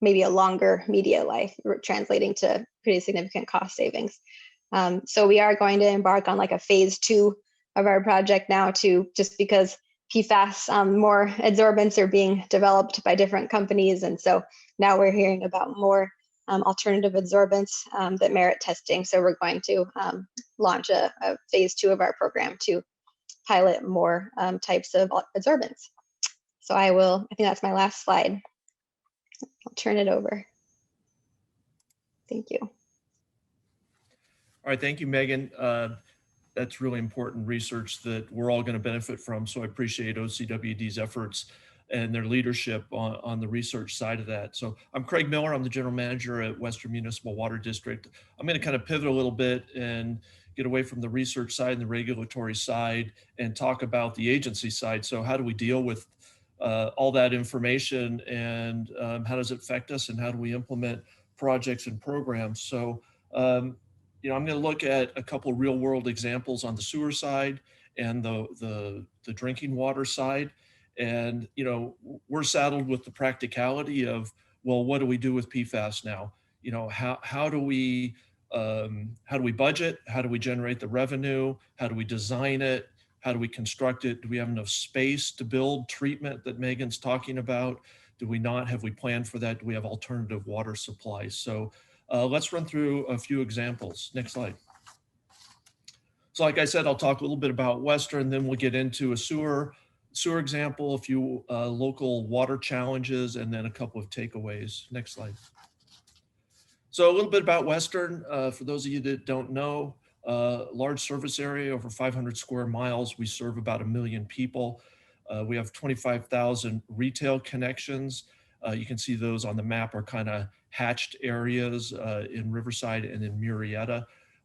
maybe a longer media life, translating to pretty significant cost savings. So we are going to embark on like a phase 2 of our project now, just because PFAS, more adsorbents are being developed by different companies. And so now we're hearing about more alternative adsorbents that merit testing. So we're going to launch a phase 2 of our program to pilot more types of adsorbents. So I think that's my last slide. I'll turn it over. Thank you. All right, thank you, Megan. That's really important research that we're all going to benefit from. So I appreciate OCWD's efforts and their leadership on the research side of that. So I'm Craig Miller. I'm the general manager at Western Municipal Water District. I'm going to kind of pivot a little bit and get away from the research side and the regulatory side and talk about the agency side. So how do we deal with all that information, and how does it affect us, and how do we implement projects and programs? So I'm going to look at a couple of real world examples on the sewer side, and the drinking water side. And, you know, we're saddled with the practicality of, well, what do we do with PFAS now? You know, how do we budget? How do we generate the revenue? How do we design it? How do we construct it? Do we have enough space to build treatment that Megan's talking about? Do we not? Have we planned for that? Do we have alternative water supplies? So let's run through a few examples. Next slide. So like I said, I'll talk a little bit about Western, then we'll get into a sewer example, a few local water challenges, and then a couple of takeaways. Next slide. So a little bit about Western, for those of you that don't know, large service area, over 500 square miles. We serve about 1 million people. We have 25,000 retail connections. You can see those on the map are kind of hatched areas in Riverside and in Murrieta.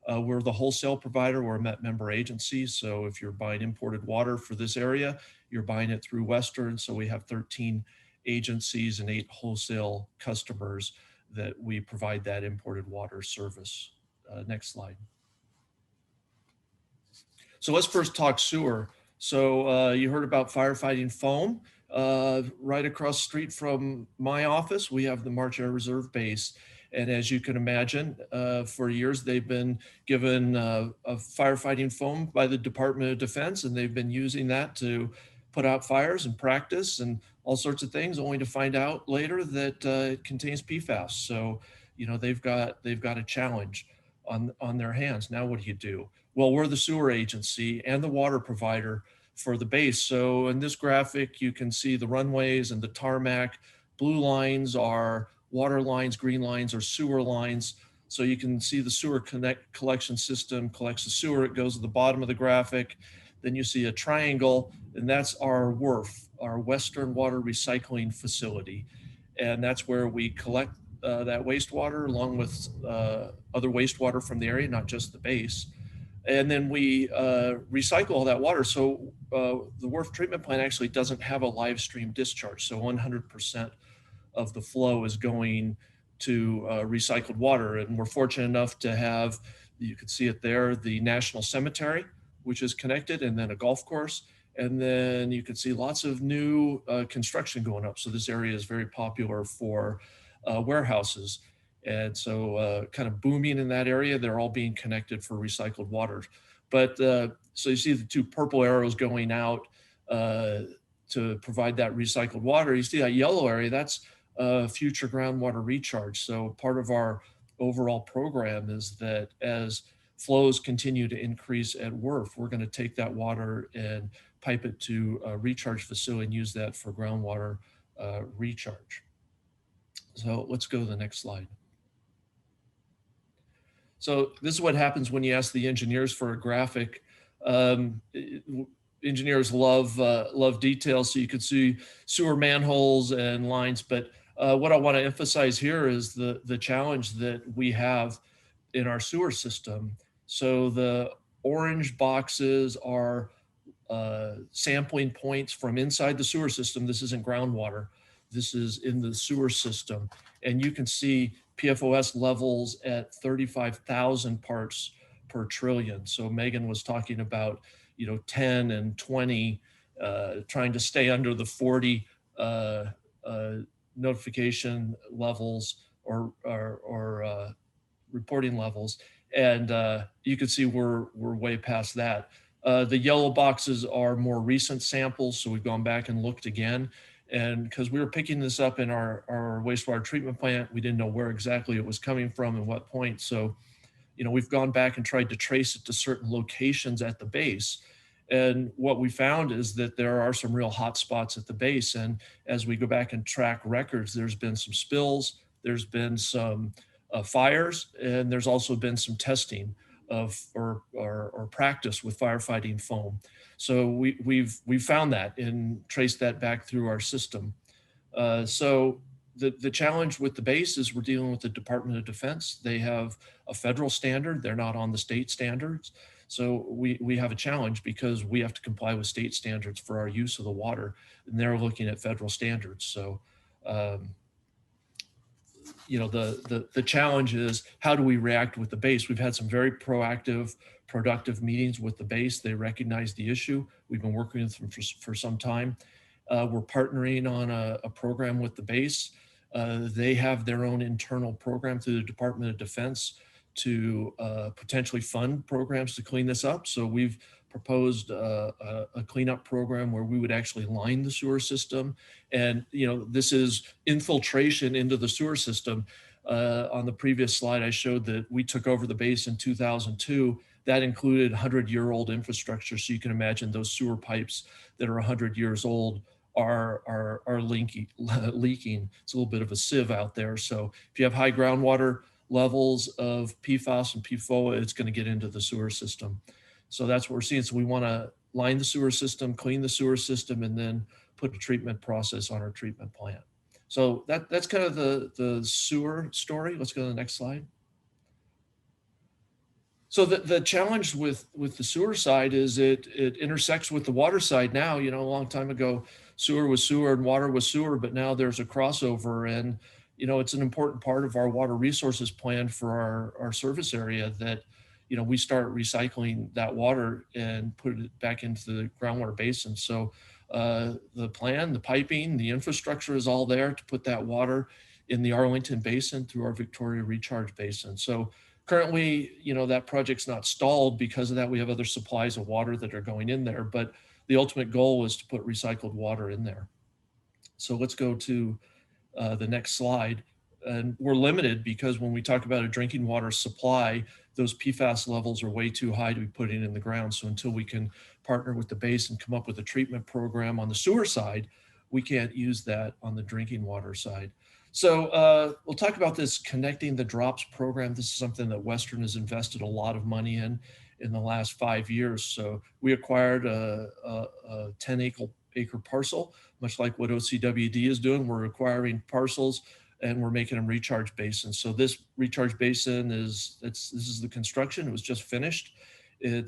We're the wholesale provider. We're a Met member agency. So if you're buying imported water for this area, you're buying it through Western. So we have 13 agencies and 8 wholesale customers that we provide that imported water service. Next slide. So let's first talk sewer. So you heard about firefighting foam. Right across the street from my office, we have the March Air Reserve Base. And as you can imagine, for years, they've been given a firefighting foam by the Department of Defense, and they've been using that to put out fires and practice and all sorts of things, only to find out later that it contains PFAS. So, you know, they've got a challenge on their hands. Now, what do you do? Well, we're the sewer agency and the water provider for the base. So in this graphic, you can see the runways and the tarmac. Blue lines are water lines, green lines are sewer lines. So you can see the sewer collection system collects the sewer, it goes to the bottom of the graphic. Then you see a triangle, and that's our WRF, our Western Water Recycling Facility. And that's where we collect that wastewater along with other wastewater from the area, not just the base. And then we recycle all that water. So the WRF treatment plant actually doesn't have a live stream discharge. So 100% of the flow is going to recycled water. And we're fortunate enough to have, you can see it there, the National Cemetery, which is connected, and then a golf course. And then you can see lots of new construction going up. So this area is very popular for warehouses. And so kind of booming in that area, they're all being connected for recycled water. But so you see the 2 purple arrows going out to provide that recycled water. You see that yellow area, that's future groundwater recharge. So part of our overall program is that as flows continue to increase at WRF, we're going to take that water and pipe it to a recharge facility and use that for groundwater recharge. So let's go to the next slide. So this is what happens when you ask the engineers for a graphic. Engineers love details, so you can see sewer manholes and lines. But what I want to emphasize here is the challenge that we have in our sewer system. So the orange boxes are sampling points from inside the sewer system. This isn't groundwater. This is in the sewer system. And you can see PFOS levels at 35,000 parts per trillion. So Megan was talking about, you know, 10 and 20, trying to stay under the 40 notification levels or reporting levels. And you can see we're way past that. The yellow boxes are more recent samples. So we've gone back and looked again. And because we were picking this up in our wastewater treatment plant, we didn't know where exactly it was coming from and what point. So, you know, we've gone back and tried to trace it to certain locations at the base. And what we found is that there are some real hot spots at the base. And as we go back and track records, there's been some spills, there's been some fires, and there's also been some testing of or practice with firefighting foam. So we've found that and traced that back through our system. So the challenge with the base is we're dealing with the Department of Defense. They have a federal standard. They're not on the state standards. So we have a challenge because we have to comply with state standards for our use of the water, and they're looking at federal standards. So the challenge is, how do we react with the base? We've had some very proactive, productive meetings with the base. They recognize the issue. We've been working with them for some time. We're partnering on a program with the base. They have their own internal program through the Department of Defense to potentially fund programs to clean this up. So we've proposed a cleanup program where we would actually line the sewer system. And this is infiltration into the sewer system. On the previous slide, I showed that we took over the base in 2002. That included 100-year-old infrastructure. So you can imagine those sewer pipes that are 100 years old are leaking. It's a little bit of a sieve out there. So if you have high groundwater levels of PFAS and PFOA, it's going to get into the sewer system. So that's what we're seeing. So we want to line the sewer system, clean the sewer system, and then put a treatment process on our treatment plant. So that's kind of the sewer story. Let's go to the next slide. So the challenge with the sewer side is it intersects with the water side now. A long time ago, sewer was sewer and water was sewer, but now there's a crossover. And, it's an important part of our water resources plan for our service area that, we start recycling that water and put it back into the groundwater basin. So the plan, the piping, the infrastructure is all there to put that water in the Arlington Basin through our Victoria Recharge Basin. So currently, that project's not stalled because of that. We have other supplies of water that are going in there, but the ultimate goal is to put recycled water in there. So let's go to the next slide. And we're limited because when we talk about a drinking water supply, those PFAS levels are way too high to be putting in the ground. So until we can partner with the base and come up with a treatment program on the sewer side, we can't use that on the drinking water side. So we'll talk about this Connecting the Drops program. This is something that Western has invested a lot of money in the last 5 years. So we acquired a 10-acre parcel, much like what OCWD is doing. We're acquiring parcels and we're making them recharge basins. So this recharge basin this is the construction. It was just finished. It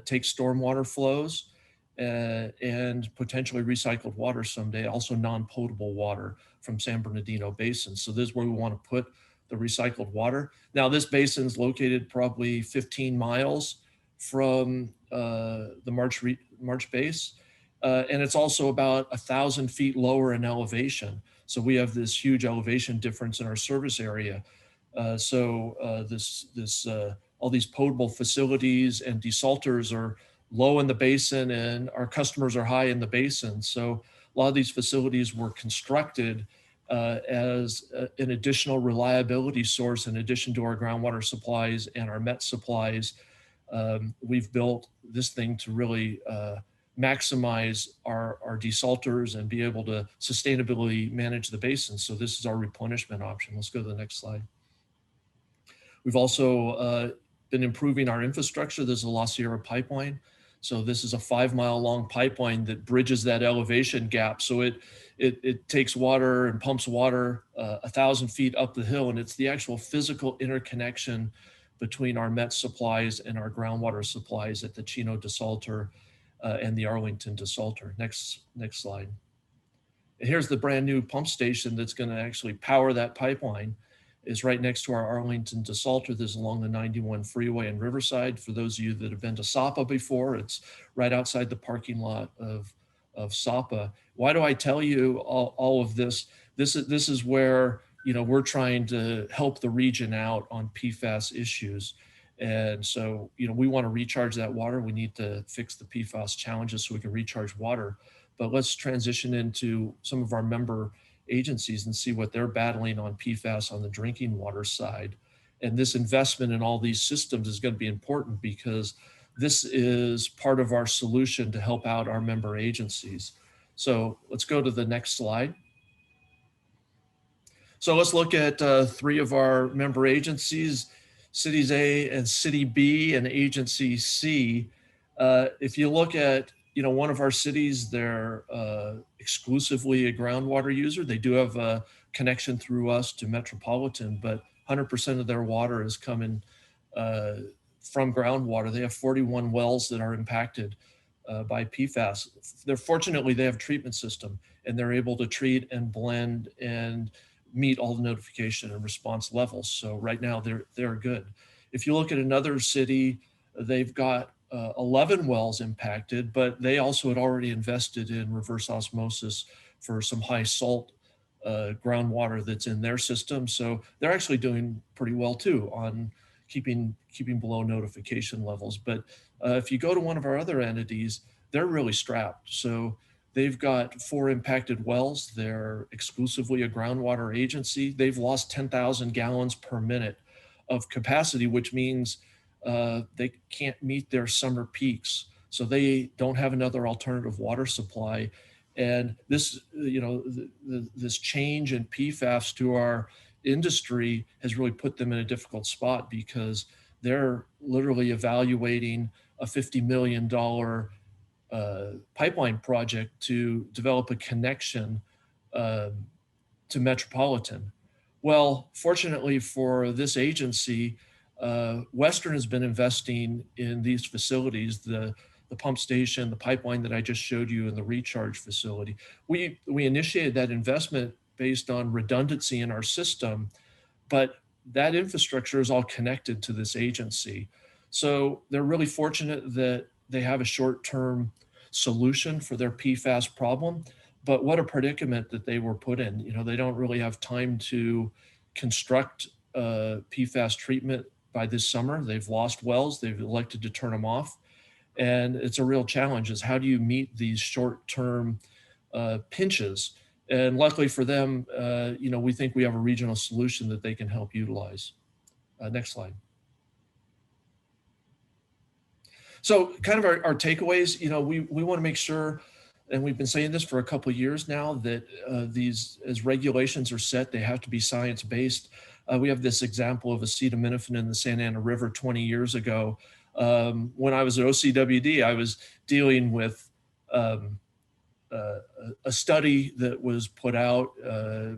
takes stormwater flows and potentially recycled water someday, also non-potable water from San Bernardino Basin. So this is where we want to put the recycled water. Now this basin is located probably 15 miles from the March base. And it's also about 1,000 feet lower in elevation. So we have this huge elevation difference in our service area. All these potable facilities and desalters are low in the basin and our customers are high in the basin. So a lot of these facilities were constructed as an additional reliability source in addition to our groundwater supplies and our MET supplies. We've built this thing to really maximize our desalters and be able to sustainably manage the basin. So this is our replenishment option. Let's go to the next slide. We've also been improving our infrastructure. There's a La Sierra pipeline. So this is a 5-mile long pipeline that bridges that elevation gap. So it takes water and pumps water 1,000 feet up the hill, and it's the actual physical interconnection between our MET supplies and our groundwater supplies at the Chino desalter and the Arlington desalter. Next slide. And here's the brand new pump station that's going to actually power that pipeline. Is right next to our Arlington desalter. This is along the 91 freeway in Riverside. For those of you that have been to SAPA before, it's right outside the parking lot of SAPA. Why do I tell you all of this? This is where we're trying to help the region out on PFAS issues. And so, we want to recharge that water. We need to fix the PFAS challenges so we can recharge water. But let's transition into some of our member agencies and see what they're battling on PFAS on the drinking water side. And this investment in all these systems is going to be important because this is part of our solution to help out our member agencies. So let's go to the next slide. So let's look at 3 of our member agencies, Cities A and City B and Agency C. If you look at one of our cities, they're exclusively a groundwater user. They do have a connection through us to Metropolitan, but 100% of their water is coming from groundwater. They have 41 wells that are impacted by PFAS. Fortunately, they have a treatment system and they're able to treat and blend and meet all the notification and response levels. So right now they're good. If you look at another city, they've got 11 wells impacted, but they also had already invested in reverse osmosis for some high salt groundwater that's in their system. So they're actually doing pretty well too on keeping below notification levels. But if you go to one of our other entities, they're really strapped. So they've got 4 impacted wells. They're exclusively a groundwater agency. They've lost 10,000 gallons per minute of capacity, which means they can't meet their summer peaks. So they don't have another alternative water supply. And this, this change in PFAS to our industry has really put them in a difficult spot, because they're literally evaluating a $50 million pipeline project to develop a connection to Metropolitan. Well, fortunately for this agency, Western has been investing in these facilities, the pump station, the pipeline that I just showed you, and the recharge facility. We initiated that investment based on redundancy in our system, but that infrastructure is all connected to this agency. So they're really fortunate that they have a short-term solution for their PFAS problem. But what a predicament that they were put in. They don't really have time to construct PFAS treatment by this summer. They've lost wells. They've elected to turn them off. And it's a real challenge, is how do you meet these short-term pinches? And luckily for them, we think we have a regional solution that they can help utilize. Next slide. So kind of our takeaways, we want to make sure, and we've been saying this for a couple of years now, that these, as regulations are set, they have to be science-based. We have this example of acetaminophen in the Santa Ana River 20 years ago. When I was at OCWD, I was dealing with a study that was put out.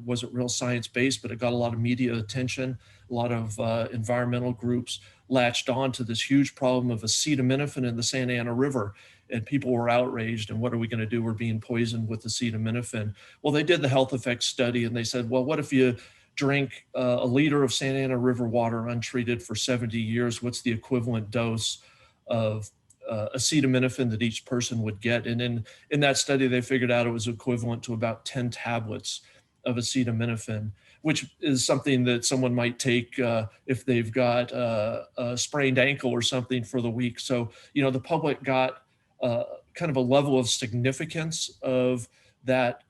Wasn't real science-based, but it got a lot of media attention. A lot of environmental groups latched on to this huge problem of acetaminophen in the Santa Ana River. And people were outraged, and what are we going to do? We're being poisoned with acetaminophen. Well, they did the health effects study, and they said, well, what if you drink a liter of Santa Ana River water untreated for 70 years? What's the equivalent dose of acetaminophen that each person would get? And in that study, they figured out it was equivalent to about 10 tablets of acetaminophen, which is something that someone might take if they've got a sprained ankle or something for the week. So, the public got kind of a level of significance of that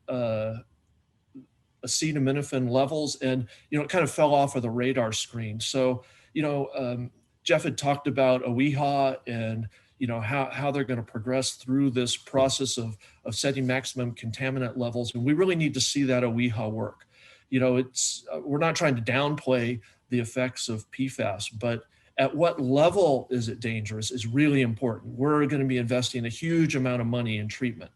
acetaminophen levels, and it kind of fell off of the radar screen. So Jeff had talked about OEHA and how they're going to progress through this process of setting maximum contaminant levels, and we really need to see that OEHA work. We're not trying to downplay the effects of PFAS, but at what level is it dangerous is really important. We're going to be investing a huge amount of money in treatment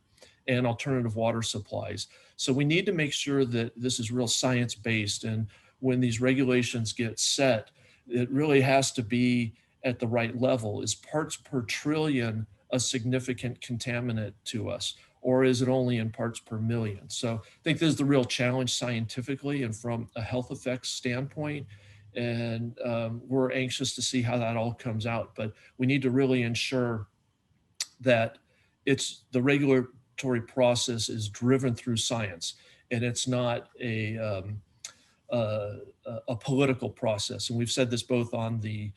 and alternative water supplies. So we need to make sure that this is real science-based, and when these regulations get set, it really has to be at the right level. Is parts per trillion a significant contaminant to us, or is it only in parts per million? So I think this is the real challenge scientifically and from a health effects standpoint. And we're anxious to see how that all comes out. But we need to really ensure that the regulatory process is driven through science, and it's not a political process. And we've said this both on the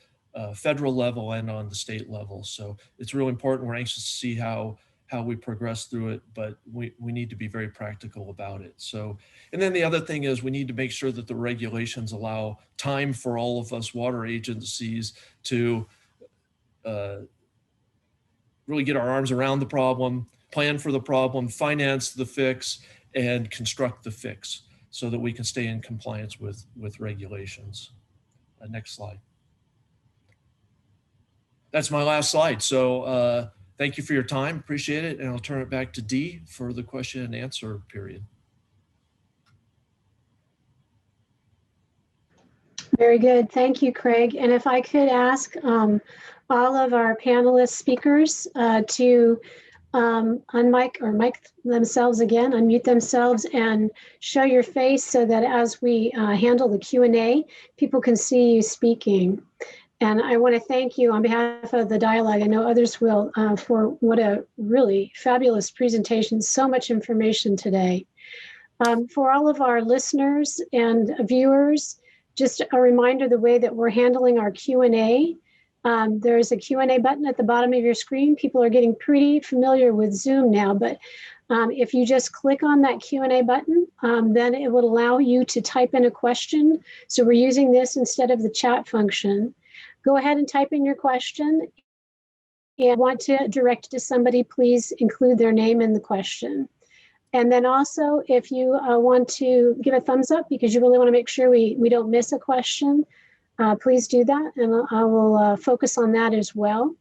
federal level and on the state level. So it's really important. We're anxious to see how we progress through it, but we need to be very practical about it. So, and then the other thing is we need to make sure that the regulations allow time for all of us water agencies to really get our arms around the problem, plan for the problem, finance the fix, and construct the fix so that we can stay in compliance with regulations. Next slide. That's my last slide. So thank you for your time. Appreciate it. And I'll turn it back to Dee for the question and answer period. Very good. Thank you, Craig. And if I could ask all of our panelist speakers to mic themselves again, unmute themselves and show your face so that as we handle the Q&A, people can see you speaking. And I want to thank you on behalf of the dialogue. I know others will for what a really fabulous presentation. So much information today. For all of our listeners and viewers, just a reminder the way that we're handling our Q&A. There's a Q&A button at the bottom of your screen. People are getting pretty familiar with Zoom now, but if you just click on that Q&A button, then it will allow you to type in a question. So we're using this instead of the chat function. Go ahead and type in your question. And want to direct it to somebody, please include their name in the question. And then also, if you want to give a thumbs up because you really want to make sure we don't miss a question, please do that, and I will focus on that as well.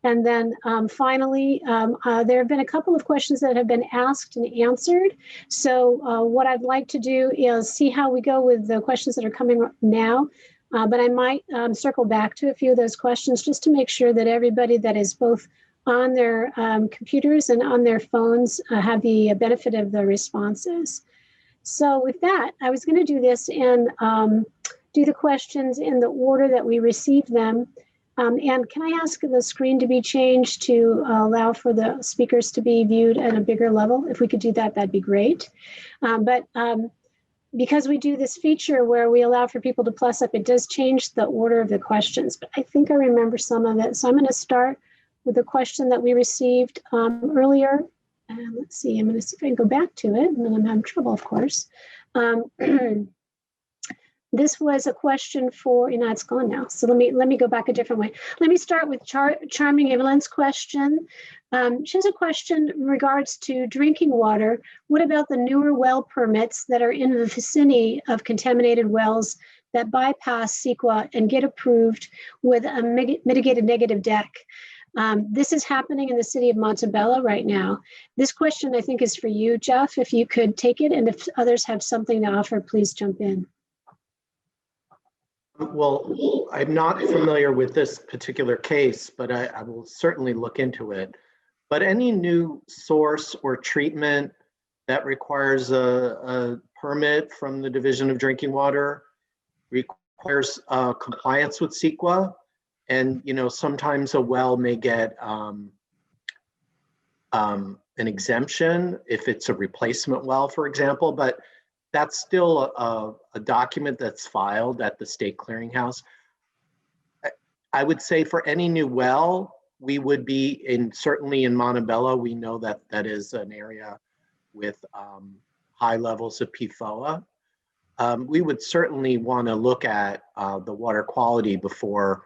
And then finally, there have been a couple of questions that have been asked and answered. So what I'd like to do is see how we go with the questions that are coming now. But I might circle back to a few of those questions just to make sure that everybody that is both on their computers and on their phones have the benefit of the responses. So with that, I was going to do this and do the questions in the order that we received them. And can I ask the screen to be changed to allow for the speakers to be viewed at a bigger level? If we could do that, that'd be great. Because we do this feature where we allow for people to plus up, it does change the order of the questions, but I think I remember some of it. So I'm going to start with the question that we received earlier. And let's see, I'm going to see if I can go back to it, and then I'm having trouble, of course. This was a question for, it's gone now. So let me go back a different way. Let me start with Charming Evelyn's question. She has a question in regards to drinking water. What about the newer well permits that are in the vicinity of contaminated wells that bypass CEQA and get approved with a mitigated negative deck? This is happening in the city of Montebello right now. This question, I think, is for you, Jeff, if you could take it, and if others have something to offer, please jump in. Well, I'm not familiar with this particular case, but I will certainly look into it. But any new source or treatment that requires a permit from the Division of Drinking Water requires compliance with CEQA. And sometimes a well may get an exemption if it's a replacement well, for example, but that's still a document that's filed at the state clearinghouse. I would say for any new well, we would be certainly in Montebello, we know that that is an area with high levels of PFOA. We would certainly want to look at the water quality before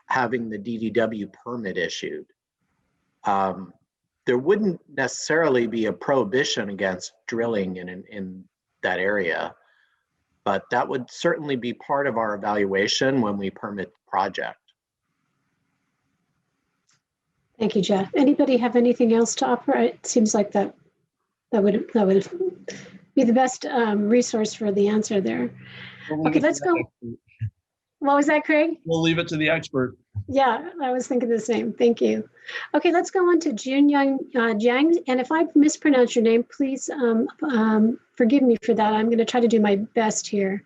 having the DDW permit issued. There wouldn't necessarily be a prohibition against drilling in that area, but that would certainly be part of our evaluation when we permit the project. Thank you, Jeff. Anybody have anything else to offer? It seems like that would be the best resource for the answer there. Okay, let's go. What was that, Craig? We'll leave it to the expert. Yeah, I was thinking the same. Thank you. Okay, let's go on to Junyang Jiang. And if I mispronounce your name, please forgive me for that. I'm going to try to do my best here.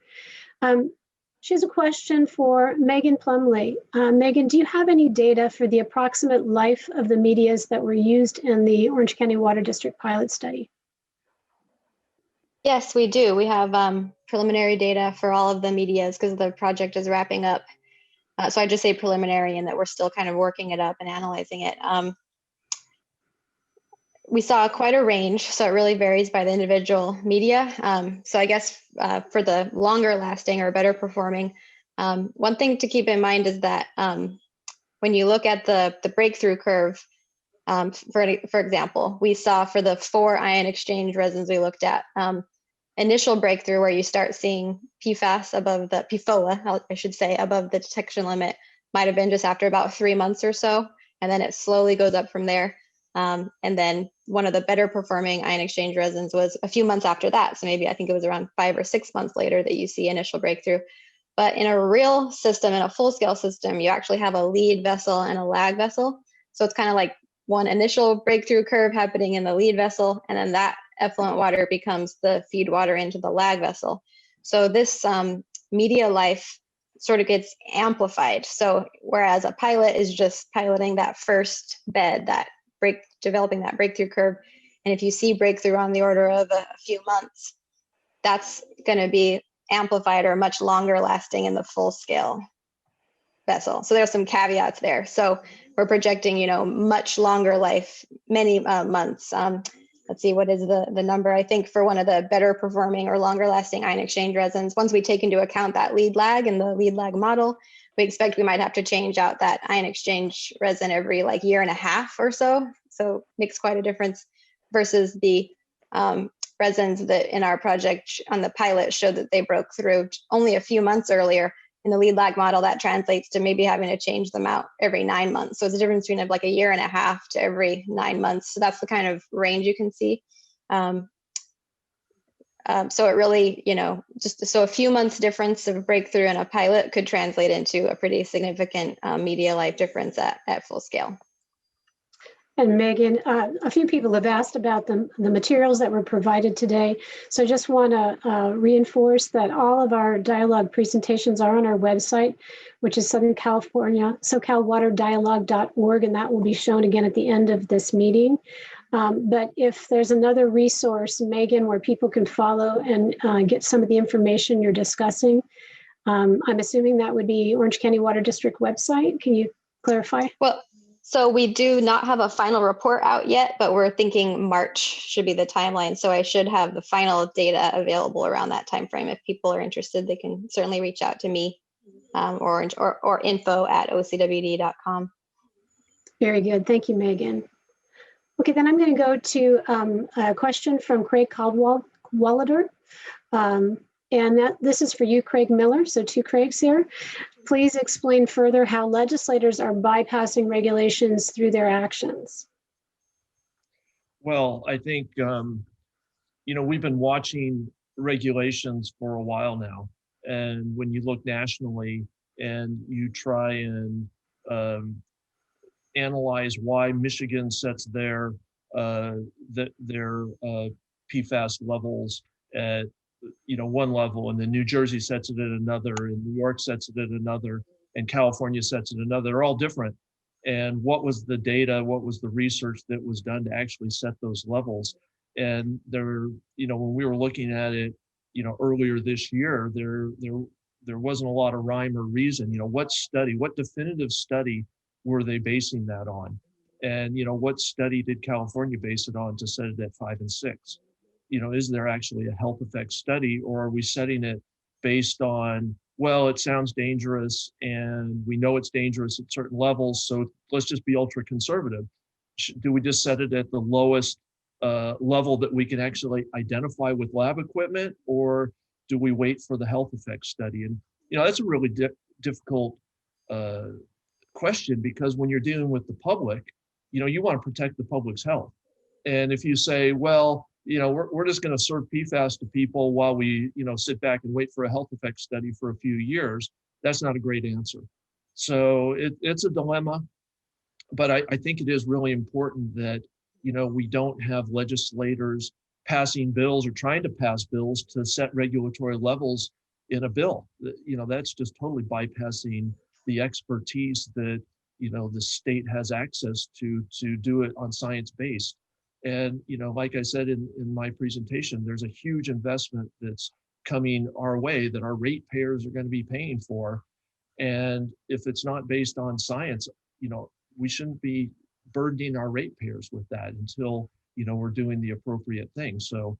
She has a question for Megan Plumley. Megan, do you have any data for the approximate life of the medias that were used in the Orange County Water District pilot study? Yes, we do. We have preliminary data for all of the medias because the project is wrapping up. So I just say preliminary and that we're still kind of working it up and analyzing it. We saw quite a range, so it really varies by the individual media. So I guess for the longer lasting or better performing, one thing to keep in mind is that when you look at the breakthrough curve, for example, we saw for the 4 ion exchange resins we looked at, initial breakthrough where you start seeing PFAS above the PFOA, I should say, above the detection limit might have been just after about 3 months or so. And then it slowly goes up from there. And then one of the better performing ion exchange resins was a few months after that. So maybe I think it was around 5 or 6 months later that you see initial breakthrough. But in a real system, in a full scale system, you actually have a lead vessel and a lag vessel. So it's kind of like one initial breakthrough curve happening in the lead vessel, and then that effluent water becomes the feed water into the lag vessel. So this media life sort of gets amplified. So whereas a pilot is just piloting that first bed, developing that breakthrough curve, and if you see breakthrough on the order of a few months, that's going to be amplified or much longer lasting in the full scale vessel. So there's some caveats there. So we're projecting, much longer life, many months. Let's see, what is the number? I think for one of the better performing or longer lasting ion exchange resins, once we take into account that lead lag and the lead lag model, we expect we might have to change out that ion exchange resin every year and a half or so. So makes quite a difference versus the resins that in our project on the pilot showed that they broke through only a few months earlier. In the lead lag model, that translates to maybe having to change them out every 9 months. So it's a difference between a year and a half to every 9 months. So that's the kind of range you can see. So it really, so a few months difference of breakthrough in a pilot could translate into a pretty significant media life difference at full scale. And Megan, a few people have asked about the materials that were provided today. So I just want to reinforce that all of our dialogue presentations are on our website, which is Southern California, SoCalWaterDialogue.org, and that will be shown again at the end of this meeting. But if there's another resource, Megan, where people can follow and get some of the information you're discussing, I'm assuming that would be Orange County Water District website. Can you clarify? Well, so we do not have a final report out yet, but we're thinking March should be the timeline. So I should have the final data available around that timeframe. If people are interested, they can certainly reach out to me or info@ocwd.com. Very good. Thank you, Megan. Okay, then I'm going to go to a question from Craig Caldwell-Wallader. This is for you, Craig Miller. So 2 Craigs here. Please explain further how legislators are bypassing regulations through their actions. Well, I think, we've been watching regulations for a while now. And when you look nationally and you try and analyze why Michigan sets their PFAS levels at one level, and then New Jersey sets it at another, and New York sets it at another, and California sets it another. They're all different. And what was the data? What was the research that was done to actually set those levels? And when we were looking at it, earlier this year, there wasn't a lot of rhyme or reason. What definitive study were they basing that on? And what study did California base it on to set it at 5 and 6? Is there actually a health effect study, or are we setting it based on, well, it sounds dangerous and we know it's dangerous at certain levels, so let's just be ultra conservative? Do we just set it at the lowest level that we can actually identify with lab equipment, or do we wait for the health effects study? And that's a really difficult question, because when you're dealing with the public, you want to protect the public's health. And if you say, well, we're just going to serve PFAS to people while we, sit back and wait for a health effects study for a few years, that's not a great answer. So it's a dilemma, but I think it is really important that, we don't have legislators passing bills or trying to pass bills to set regulatory levels in a bill. That's just totally bypassing the expertise that, the state has access to do it on science-based. And, like I said in my presentation, there's a huge investment that's coming our way that our ratepayers are going to be paying for. And if it's not based on science, we shouldn't be burdening our ratepayers with that until, we're doing the appropriate thing. So,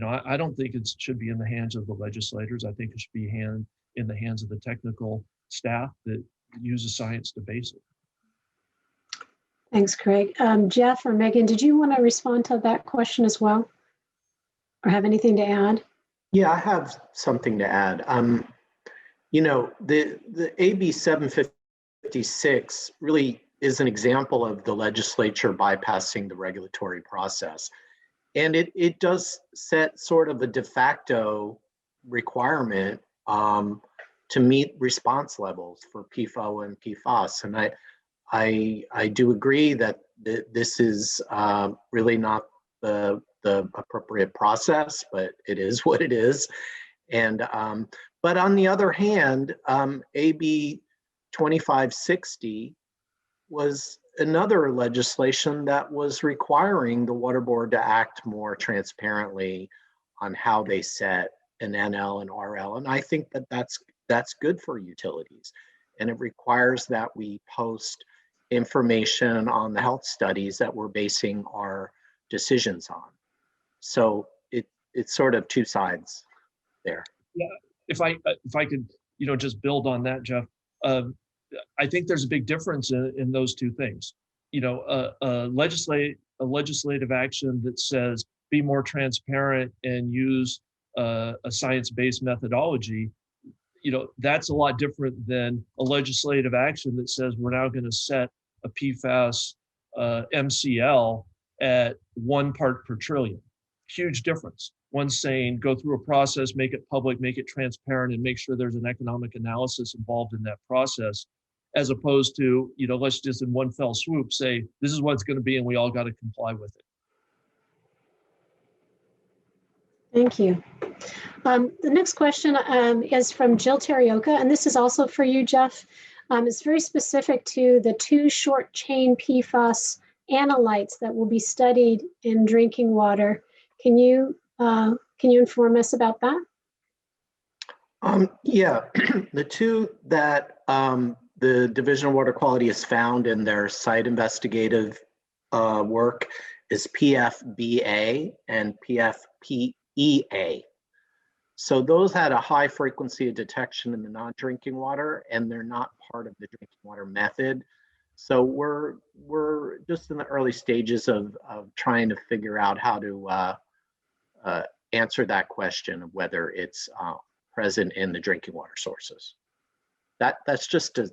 I don't think it should be in the hands of the legislators. I think it should be in the hands of the technical staff that uses science to base it. Thanks, Craig. Jeff or Megan, did you want to respond to that question as well, or have anything to add? Yeah, I have something to add. The AB 756 really is an example of the legislature bypassing the regulatory process. And it does set sort of a de facto requirement to meet response levels for PFOA and PFAS. And I do agree that this is really not the appropriate process, but it is what it is. And but on the other hand, AB 2560 was another legislation that was requiring the Water Board to act more transparently on how they set an NL and RL. And I think that that's good for utilities. And it requires that we post information on the health studies that we're basing our decisions on. So it's sort of two sides there. Yeah, if I could, just build on that, Jeff. I think there's a big difference in those two things. A legislative action that says be more transparent and use a science-based methodology. That's a lot different than a legislative action that says we're now going to set a PFAS MCL at 1 part per trillion. Huge difference. One's saying go through a process, make it public, make it transparent, and make sure there's an economic analysis involved in that process, as opposed to, let's just in one fell swoop say, this is what it's going to be and we all got to comply with it. Thank you. The next question is from Jill Terioka, and this is also for you, Jeff. It's very specific to the 2 short chain PFAS analytes that will be studied in drinking water. Can you inform us about that? Yeah, the 2 that the Division of Water Quality has found in their site investigative work is PFBA and PFPEA. So those had a high frequency of detection in the non-drinking water, and they're not part of the drinking water method. So we're just in the early stages of trying to figure out how to answer that question of whether it's present in the drinking water sources. That's just a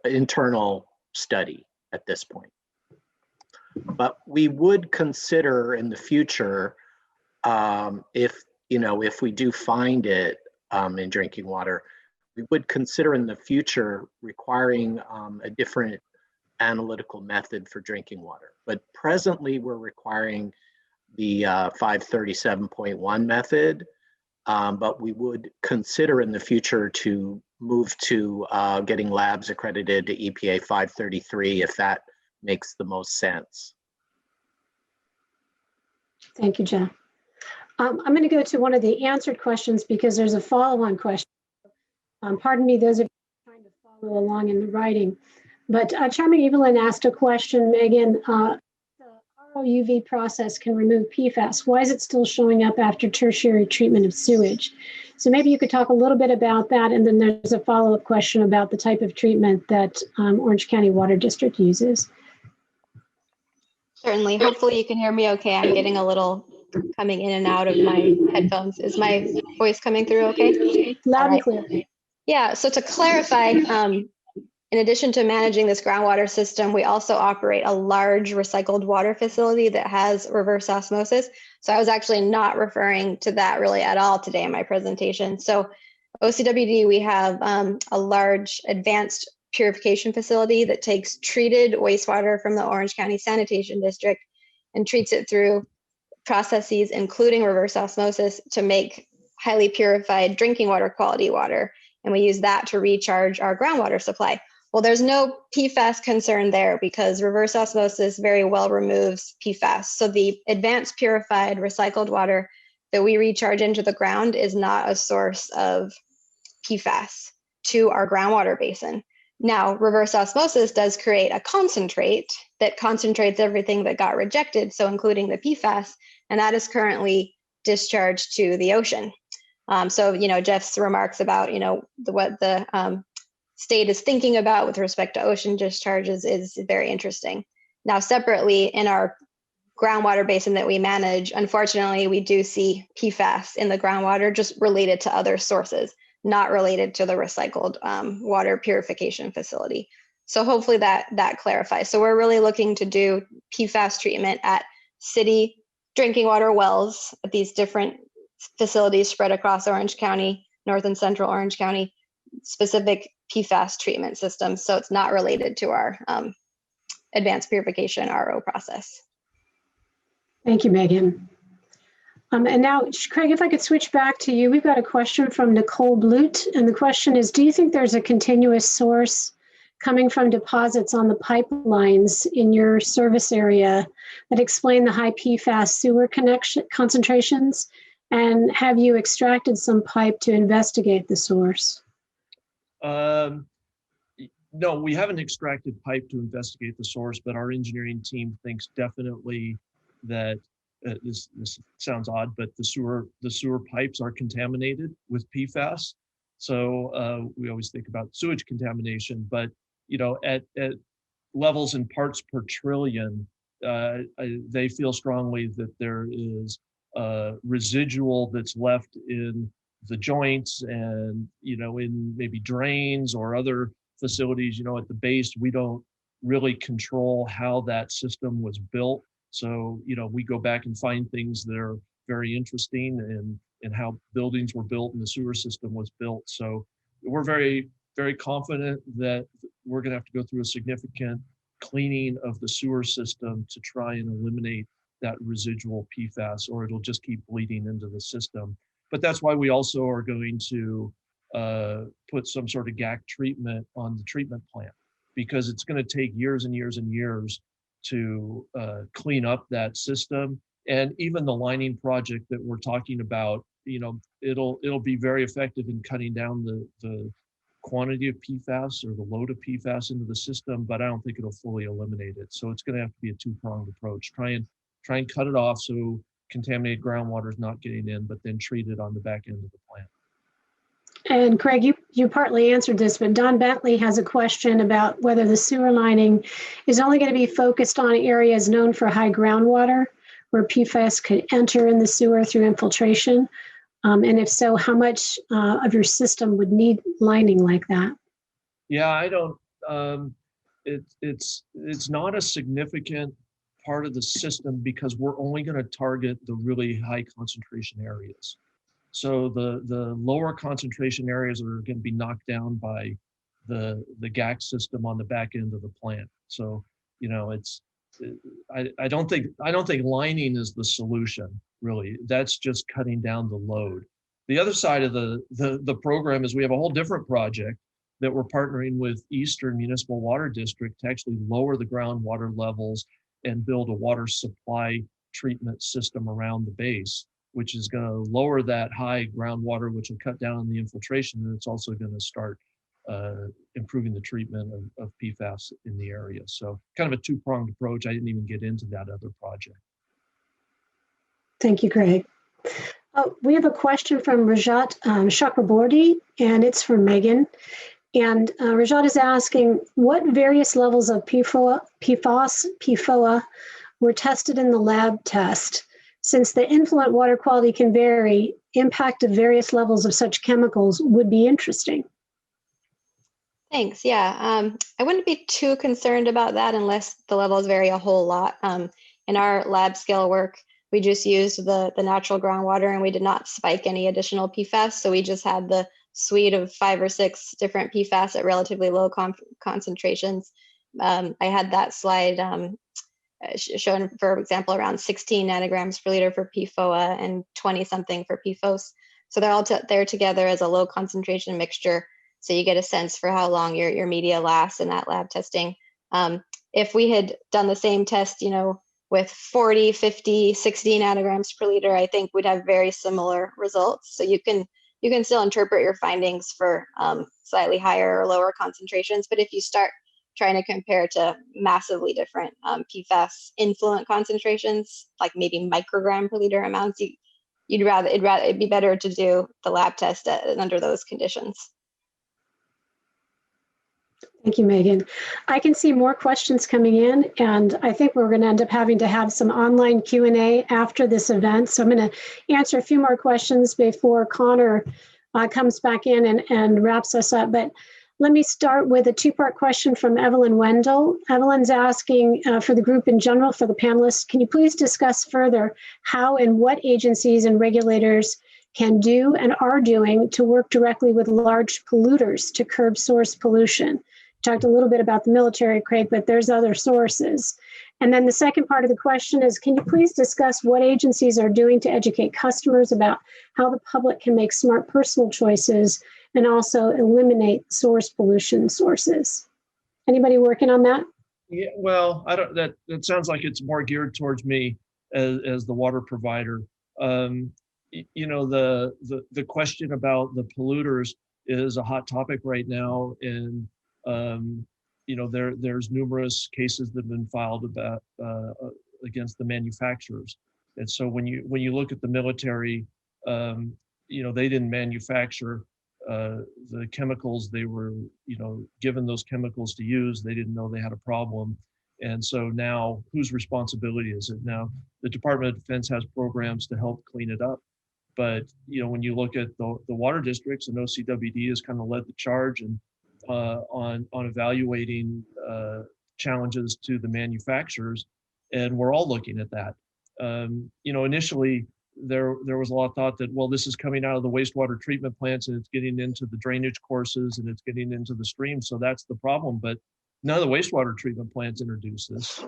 internal study at this point. But we would consider in the future, if we do find it in drinking water, we would consider in the future requiring a different analytical method for drinking water. But presently we're requiring the 537.1 method, but we would consider in the future to move to getting labs accredited to EPA 533 if that makes the most sense. Thank you, Jeff. I'm going to go to one of the answered questions because there's a follow-on question. Pardon me, those of you trying to follow along in the writing. But Charming Evelyn asked a question, Megan, the ROUV process can remove PFAS. Why is it still showing up after tertiary treatment of sewage? So maybe you could talk a little bit about that. And then there's a follow-up question about the type of treatment that Orange County Water District uses. Certainly. Hopefully you can hear me okay. I'm getting a little coming in and out of my headphones. Is my voice coming through okay? Loud and clear. Yeah, so to clarify, in addition to managing this groundwater system, we also operate a large recycled water facility that has reverse osmosis. So I was actually not referring to that really at all today in my presentation. So OCWD, we have a large advanced purification facility that takes treated wastewater from the Orange County Sanitation District and treats it through processes, including reverse osmosis, to make highly purified drinking water quality water. And we use that to recharge our groundwater supply. Well, there's no PFAS concern there because reverse osmosis very well removes PFAS. So the advanced purified recycled water that we recharge into the ground is not a source of PFAS to our groundwater basin. Now, reverse osmosis does create a concentrate that concentrates everything that got rejected, so including the PFAS, and that is currently discharged to the ocean. So, Jeff's remarks about, what the state is thinking about with respect to ocean discharges is very interesting. Now, separately, in our groundwater basin that we manage, unfortunately, we do see PFAS in the groundwater just related to other sources, not related to the recycled water purification facility. So hopefully that clarifies. So we're really looking to do PFAS treatment at city drinking water wells at these different facilities spread across Orange County, North and Central Orange County, specific PFAS treatment system. So it's not related to our advanced purification RO process. Thank you, Megan. And now, Craig, if I could switch back to you, we've got a question from Nicole Blute. And the question is, do you think there's a continuous source coming from deposits on the pipelines in your service area that explain the high PFAS sewer connection concentrations? And have you extracted some pipe to investigate the source? No, we haven't extracted pipe to investigate the source, but our engineering team thinks definitely that this sounds odd, but the sewer pipes are contaminated with PFAS. So we always think about sewage contamination, but at levels in parts per trillion, they feel strongly that there is residual that's left in the joints and in maybe drains or other facilities. At the base, we don't really control how that system was built. So, we go back and find things that are very interesting and how buildings were built and the sewer system was built. So we're very, very confident that we're going to have to go through a significant cleaning of the sewer system to try and eliminate that residual PFAS, or it'll just keep bleeding into the system. But that's why we also are going to put some sort of GAC treatment on the treatment plant, because it's going to take years and years and years to clean up that system. And even the lining project that we're talking about, it'll be very effective in cutting down the quantity of PFAS or the load of PFAS into the system, but I don't think it'll fully eliminate it. So it's going to have to be a two-pronged approach. Try and cut it off so contaminated groundwater is not getting in, but then treat it on the back end of the plant. And Craig, you partly answered this, but Don Bentley has a question about whether the sewer lining is only going to be focused on areas known for high groundwater where PFAS could enter in the sewer through infiltration. And if so, how much of your system would need lining like that? Yeah, I don't, it's not a significant part of the system because we're only going to target the really high concentration areas. So the lower concentration areas are going to be knocked down by the GAC system on the back end of the plant. So, I don't think lining is the solution, really. That's just cutting down the load. The other side of the program is we have a whole different project that we're partnering with Eastern Municipal Water District to actually lower the groundwater levels and build a water supply treatment system around the base, which is going to lower that high groundwater, which will cut down on the infiltration. And it's also going to start improving the treatment of PFAS in the area. So kind of a two-pronged approach. I didn't even get into that other project. Thank you, Craig. We have a question from Rajat Chakraborty, and it's for Megan. And Rajat is asking, what various levels of PFOA were tested in the lab test? Since the influent water quality can vary, impact of various levels of such chemicals would be interesting. Thanks. Yeah, I wouldn't be too concerned about that unless the levels vary a whole lot. In our lab scale work, we just used the natural groundwater and we did not spike any additional PFAS. So we just had the suite of 5 or 6 different PFAS at relatively low concentrations. I had that slide shown, for example, around 16 nanograms per liter for PFOA and 20 something for PFOS. So they're all there together as a low concentration mixture. So you get a sense for how long your media lasts in that lab testing. If we had done the same test, with 40, 50, 60 nanograms per liter, I think we'd have very similar results. So you can still interpret your findings for slightly higher or lower concentrations. But if you start trying to compare to massively different PFAS influent concentrations, like maybe microgram per liter amounts, it'd be better to do the lab test under those conditions. Thank you, Megan. I can see more questions coming in, and I think we're going to end up having to have some online Q&A after this event. So I'm going to answer a few more questions before Connor comes back in and wraps us up. But let me start with a two-part question from Evelyn Wendell. Evelyn's asking for the group in general, for the panelists, can you please discuss further how and what agencies and regulators can do and are doing to work directly with large polluters to curb source pollution. Talked a little bit about the military, Craig, but there's other sources. And then the second part of the question is, can you please discuss what agencies are doing to educate customers about how the public can make smart personal choices and also eliminate source pollution sources? Anybody working on that? Yeah, well, I don't. That sounds like it's more geared towards me as the water provider. You know, the question about the polluters is a hot topic right now, and you know, there's numerous cases that have been filed about against the manufacturers. And so when you look at the military, you know, they didn't manufacture the chemicals. They were, you know, given those chemicals to use. They didn't know they had a problem. And so now, whose responsibility is it? Now, the Department of Defense has programs to help clean it up. But, you know, when you look at the water districts, and OCWD has kind of led the charge and on evaluating challenges to the manufacturers, and we're all looking at that. You know, initially there was a lot of thought that, well, this is coming out of the wastewater treatment plants and it's getting into the drainage courses and it's getting into the streams, so that's the problem. But none of the wastewater treatment plants introduce this.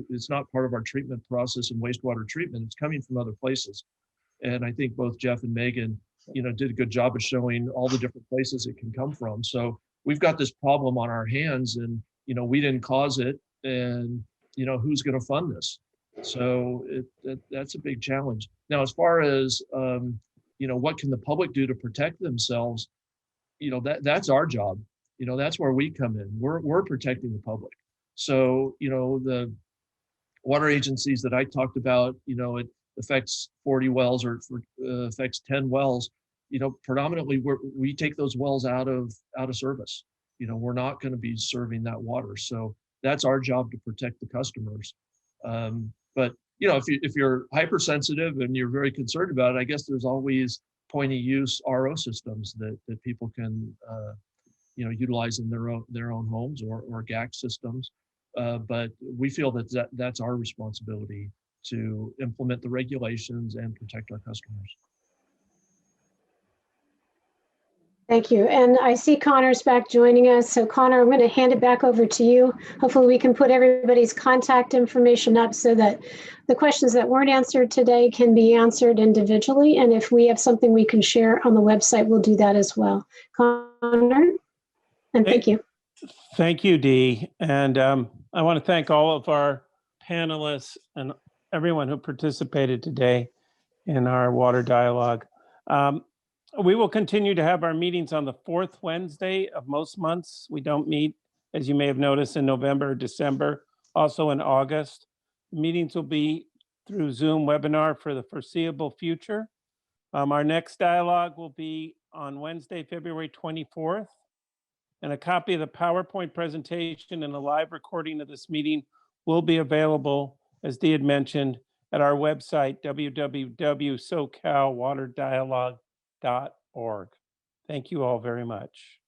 It's not part of our treatment process and wastewater treatment. It's coming from other places. And I think both Jeff and Megan, you know, did a good job of showing all the different places it can come from. So we've got this problem on our hands, and, you know, we didn't cause it, and, you know, who's going to fund this? So that's a big challenge. Now, as far as, you know, what can the public do to protect themselves? You know, that's our job. You know, that's where we come in. We're protecting the public. So, you know, the water agencies that I talked about, you know, it affects 40 wells or affects 10 wells. You know, predominantly we take those wells out of service. You know, we're not going to be serving that water. So that's our job, to protect the customers. But, you know, if you're hypersensitive and you're very concerned about it, I guess there's always point of use RO systems that people can, you know, utilize in their own homes, or GAC systems. But we feel that's our responsibility to implement the regulations and protect our customers. Thank you. And I see Connor's back joining us. So Connor, I'm going to hand it back over to you. Hopefully we can put everybody's contact information up so that the questions that weren't answered today can be answered individually. And if we have something we can share on the website, we'll do that as well. Connor, and thank you. Thank you, Dee. And I want to thank all of our panelists and everyone who participated today in our water dialogue. We will continue to have our meetings on the fourth Wednesday of most months. We don't meet, as you may have noticed, in November or December, also in August. Meetings will be through Zoom webinar for the foreseeable future. Our next dialogue will be on Wednesday, February 24th. And a copy of the PowerPoint presentation and a live recording of this meeting will be available, as Dee had mentioned, at our website, www.socalwaterdialogue.org. Thank you all very much.